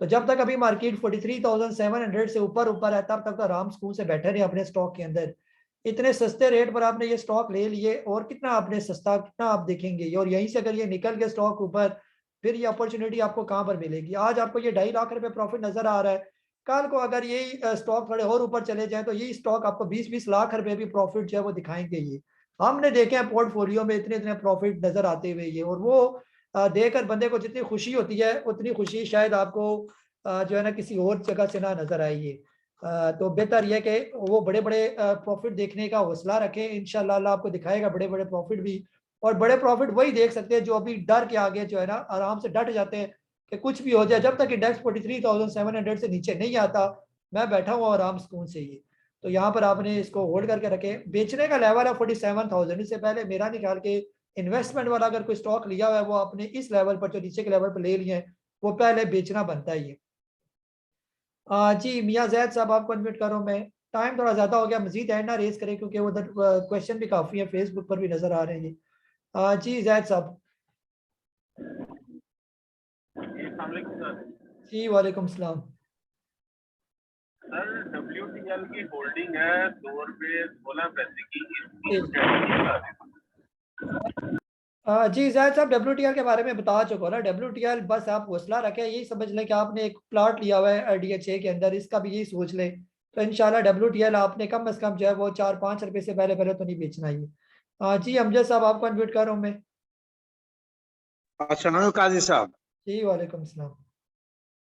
तो जब तक अभी मार्केट 43,700 से ऊपर है तब तक तो आराम सुकून से बैठे रहे अपने स्टॉक के अंदर। इतने सस्ते रेट पर आपने ये स्टॉक ले लिए, और कितना आपने सस्ता कितना आप देखेंगे। और यहीं से अगर ये निकल के स्टॉक ऊपर, फिर ये अपॉर्चुनिटी आपको कहाँ पर मिलेगी। आज आपको ये 2.5 लाख रुपए प्रॉफिट नजर आ रहा है, कल को अगर यही स्टॉक थोड़े और ऊपर चले जाए तो यही स्टॉक आपको 20-20 लाख रुपए भी प्रॉफिट जो है वो दिखाएंगे। ये हमने देखे हैं पोर्टफोलियो में इतने प्रॉफिट नजर आते हुए ये। और वो देखकर बंदे को जितनी खुशी होती है उतनी खुशी शायद आपको जो है ना किसी और जगह से ना नजर आए ये। तो बेहतर यह कि वो बड़े प्रॉफिट देखने का हौसला रखें। इंशाल्लाह अल्लाह आपको दिखाएगा बड़े प्रॉफिट भी। और बड़े प्रॉफिट वही देख सकते हैं जो अभी डर के आगे जो है ना आराम से डट जाते हैं कि कुछ भी हो जाए, जब तक इंडेक्स 43,700 से नीचे नहीं आता मैं बैठा हुआ आराम सुकून से ये। तो यहाँ पर आपने इसको होल्ड करके रखे। बेचने का लेवल है 47,000। इससे पहले मेरा नहीं ख्याल कि इन्वेस्टमेंट वाला अगर कोई स्टॉक लिया हुआ है वो आपने इस लेवल पर जो नीचे के लेवल पर ले लिए हैं वो पहले बेचना बनता है ये। जी मियाँ जैद साहब आपको अनम्यूट करो मैं। टाइम थोड़ा ज्यादा हो गया, मजीद हैंड ना रेज करें क्योंकि उधर क्वेश्चन भी काफी है, फेसबुक पर भी नजर आ रहे हैं। जी जैद साहब। जी वालेकुम सलाम। सर WTL की होल्डिंग है 2 रुपये 16 पैसे की। जी जैद साहब WTL के बारे में बता चुका ना। WTL बस आप हौसला रखें, यही समझ लें कि आपने एक प्लाट लिया हुआ है DHA के अंदर, इसका भी यही सोच लें। तो इंशाल्लाह WTL आपने कम से कम जो है वो 4-5 रुपए से पहले तो नहीं बेचना ही। जी अमजद साहब आपको अनम्यूट कर रहा हूँ मैं। अस्सलाम काजी साहब। जी वालेकुम सलाम।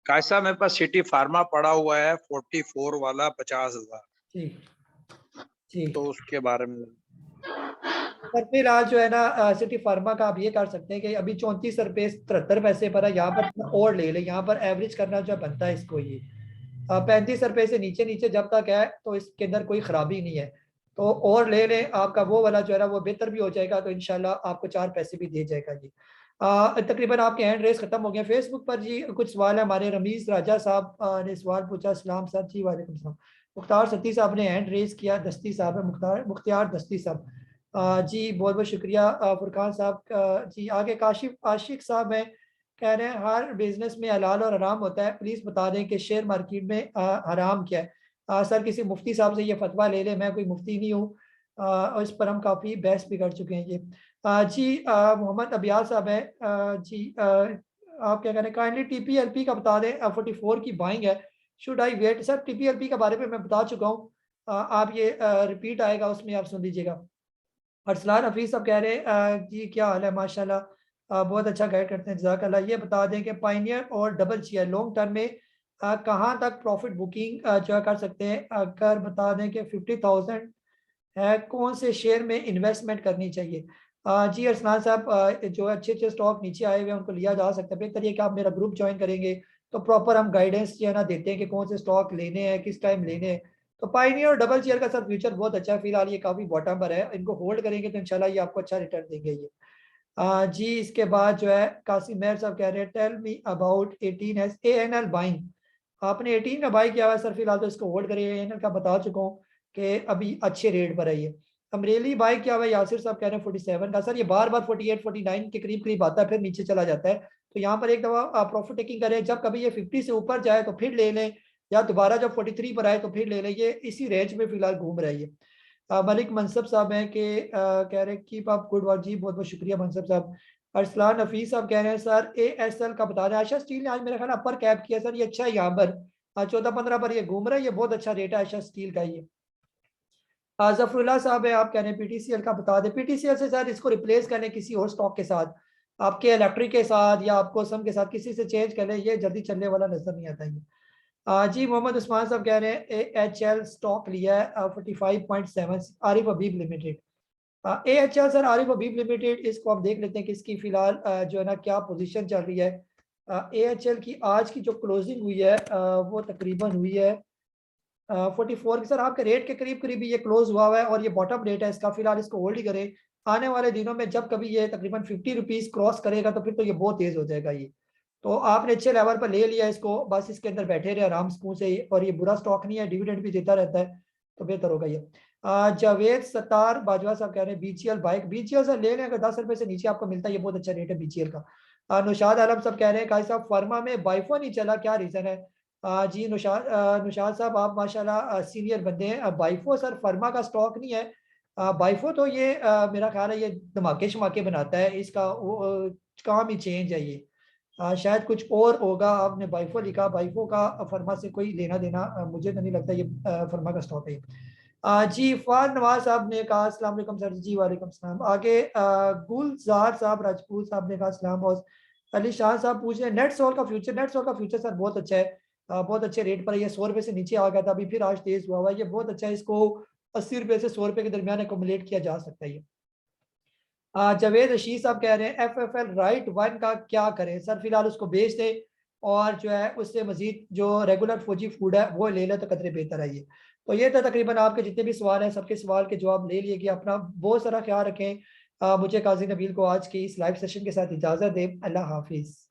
काजी साहब मेरे पास सिटी फार्मा पड़ा हुआ है 44 वाला 50,000। जी तो उसके बारे में पर फिलहाल जो है ना सिटी फार्मा का आप ये कर सकते हैं कि अभी 34 रुपये 73 पैसे पर है, यहाँ पर और ले ले। यहाँ पर एवरेज करना जो बनता है इसको ये 35 रुपये से नीचे जब तक है तो इसके अंदर कोई खराबी नहीं है। तो और ले लें, आपका वो वाला जो है ना वो बेहतर भी हो जाएगा। तो इंशाल्लाह आपको 4 पैसे भी दे जाएगा जी। तकरीबन आपके हैंड रेस खत्म हो गया। फेसबुक पर जी कुछ सवाल है। हमारे रमीज राजा साहब ने सवाल पूछा। सलाम सर। जी वालेकुम सलाम। मुख्तार सती साहब ने हैंड रेस किया। दस्ती साहब है मुख्तार दस्ती साहब। जी बहुत बहुत शुक्रिया। फुरकान साहब जी आगे काशिफ आशिक साहब हैं, कह रहे हैं हर बिजनेस में हलाल और हराम होता है, प्लीज बता दें कि शेयर मार्केट में हराम क्या है। सर किसी मुफ्ती साहब से ये फतवा ले ले, मैं कोई मुफ्ती नहीं हूँ। और इस पर हम काफ़ी बहस भी कर चुके हैं ये। जी मोहम्मद अबियाल साहब है, जी आप क्या कह रहे हैं, काइंडली TPLP का बता दें, 44 की बाइंग है, should I wait? Sir TPLP के बारे में मैं बता चुका हूँ, आप ये रिपीट आएगा उसमें आप सुन लीजिएगा। अरसलान हफीज साहब कह रहे हैं जी क्या हाल है, माशाल्लाह बहुत अच्छा गाइड करते हैं, जज़ाकल्लाह। ये बता दें कि पाइनियर और डबल शेयर लॉन्ग टर्म में कहाँ तक प्रॉफिट बुकिंग जो है कर सकते हैं? अगर बता दें कि 50,000 है, कौन से शेयर में इन्वेस्टमेंट करनी चाहिए? जी अरसलान साहब, जो अच्छे अच्छे स्टॉक नीचे आए हुए हैं उनको लिया जा सकता है। बेहतर ये कि आप मेरा ग्रुप ज्वाइन करेंगे तो प्रॉपर हम गाइडेंस जो है ना देते हैं कि कौन से स्टॉक लेने हैं, किस टाइम लेने हैं। तो पाइनियर और डबल शेयर का सर फ्यूचर बहुत अच्छा है, फिलहाल ये काफ़ी बॉटम पर है, इनको होल्ड करेंगे तो इंशाल्लाह ये आपको अच्छा रिटर्न देंगे ये। जी इसके बाद जो है कासिम मेहर साहब कह रहे हैं tell me about 18 S ANL buying. आपने 18 का बाई किया हुआ है सर, फिलहाल तो इसको होल्ड करिए। ANL का बता चुका हूँ कि अभी अच्छे रेट पर है ये। अमरेली बाई किया हुआ है, यासिर साहब कह रहे हैं 47 का। सर ये बार बार 48 49 के करीब करीब आता है, फिर नीचे चला जाता है, तो यहाँ पर एक दफ़ा प्रॉफिट टेकिंग करें, जब कभी ये 50 से ऊपर जाए तो फिर ले लें, या दोबारा जब 43 पर आए तो फिर ले लें। ये इसी रेंज में फिलहाल घूम रहा है ये। मलिक मनसब साहब हैं कि कह रहे हैं कीप अप गुड वर्क। जी बहुत बहुत शुक्रिया मनसब साहब। अरसलान हफीज साहब कह रहे हैं सर ASL का बता रहे हैं। आयशा स्टील ने आज मेरा ख्याल अपर कैप किया सर, ये अच्छा है यहाँ पर 14-15 पर ये घूम रहा है, ये बहुत अच्छा रेट है आयशा स्टील का ये। जफरुल्लाह साहब है, आप कह रहे हैं PTCL का बता दें। PTCL से सर इसको रिप्लेस करें किसी और स्टॉक के साथ, आपके इलेक्ट्रिक के साथ या आपको सम के साथ किसी से चेंज कर लें, ये जल्दी चलने वाला नजर नहीं आता ये। जी मोहम्मद उस्मान साहब कह रहे हैं AHL स्टॉक लिया है 45.7 आरिफ हबीब लिमिटेड। AHL सर आरिफ हबीब लिमिटेड, इसको आप देख लेते हैं कि इसकी फिलहाल जो है ना क्या पोजीशन चल रही है। AHL की आज की जो क्लोजिंग हुई है वो तकरीबन हुई है 44 की। सर आपके रेट के करीब करीब ये क्लोज हुआ है और ये बॉटम रेट है इसका, फिलहाल इसको होल्ड ही करें। आने वाले दिनों में जब कभी ये तकरीबन 50 रुपीज़ क्रॉस करेगा तो फिर तो ये बहुत तेज हो जाएगा ये। तो आपने अच्छे लेवल पर ले लिया इसको, बस इसके अंदर बैठे रहे आराम सुकून से, और ये बुरा स्टॉक नहीं है, डिविडेंड भी देता रहता है, तो बेहतर होगा ये। जावेद सत्तार बाजवा साहब कह रहे हैं BGL बाइक। BGL से ले लें, अगर 10 रुपए से नीचे आपको मिलता है ये बहुत अच्छा रेट है BGL का। नुशाद आलम साहब कह रहे हैं काजी साहब फर्मा में बाइफो नहीं चला, क्या रीजन है? जी नुशाद साहब आप माशाल्लाह सीनियर बंदे हैं। बाइफो सर फर्मा का स्टॉक नहीं है, बाइफो तो ये मेरा ख्याल है ये धमाके शमाके बनाता है, इसका काम ही चेंज है ये। शायद कुछ और होगा, आपने बाइफो लिखा, बाइफो का फर्मा से कोई लेना देना मुझे तो नहीं लगता, ये फर्मा का स्टॉक है। जी फवाद नवाज साहब ने कहा अस्सलाम वालेकुम सर। जी वालेकुम सलाम। आगे गुलजार साहब राजपूत साहब ने कहा अस्सलाम। और अली शाह साहब पूछ रहे हैं नेट सोल का फ्यूचर। नेट सोल का फ्यूचर सर बहुत अच्छा है, बहुत अच्छे रेट पर है ये। 100 रुपये से नीचे आ गया था, अभी फिर आज तेज हुआ हुआ है, ये बहुत अच्छा है। इसको 80 रुपये से 100 रुपये के दरमियान एकोमुलेट किया जा सकता है ये। जावेद रशीद साहब कह रहे हैं FFL राइट 1 का क्या करें? सर फिलहाल उसको बेच दें और जो है उससे मजीद जो रेगुलर फौजी फूड है वो ले लें तो कतरे बेहतर है ये। तो ये था तकरीबन आपके जितने भी सवाल हैं, सबके सवाल के जवाब ले लिए कि अपना बहुत सारा ख्याल रखें। मुझे काजी नबील को आज की इस लाइव सेशन के साथ इजाज़त दें। अल्लाह हाफिज़।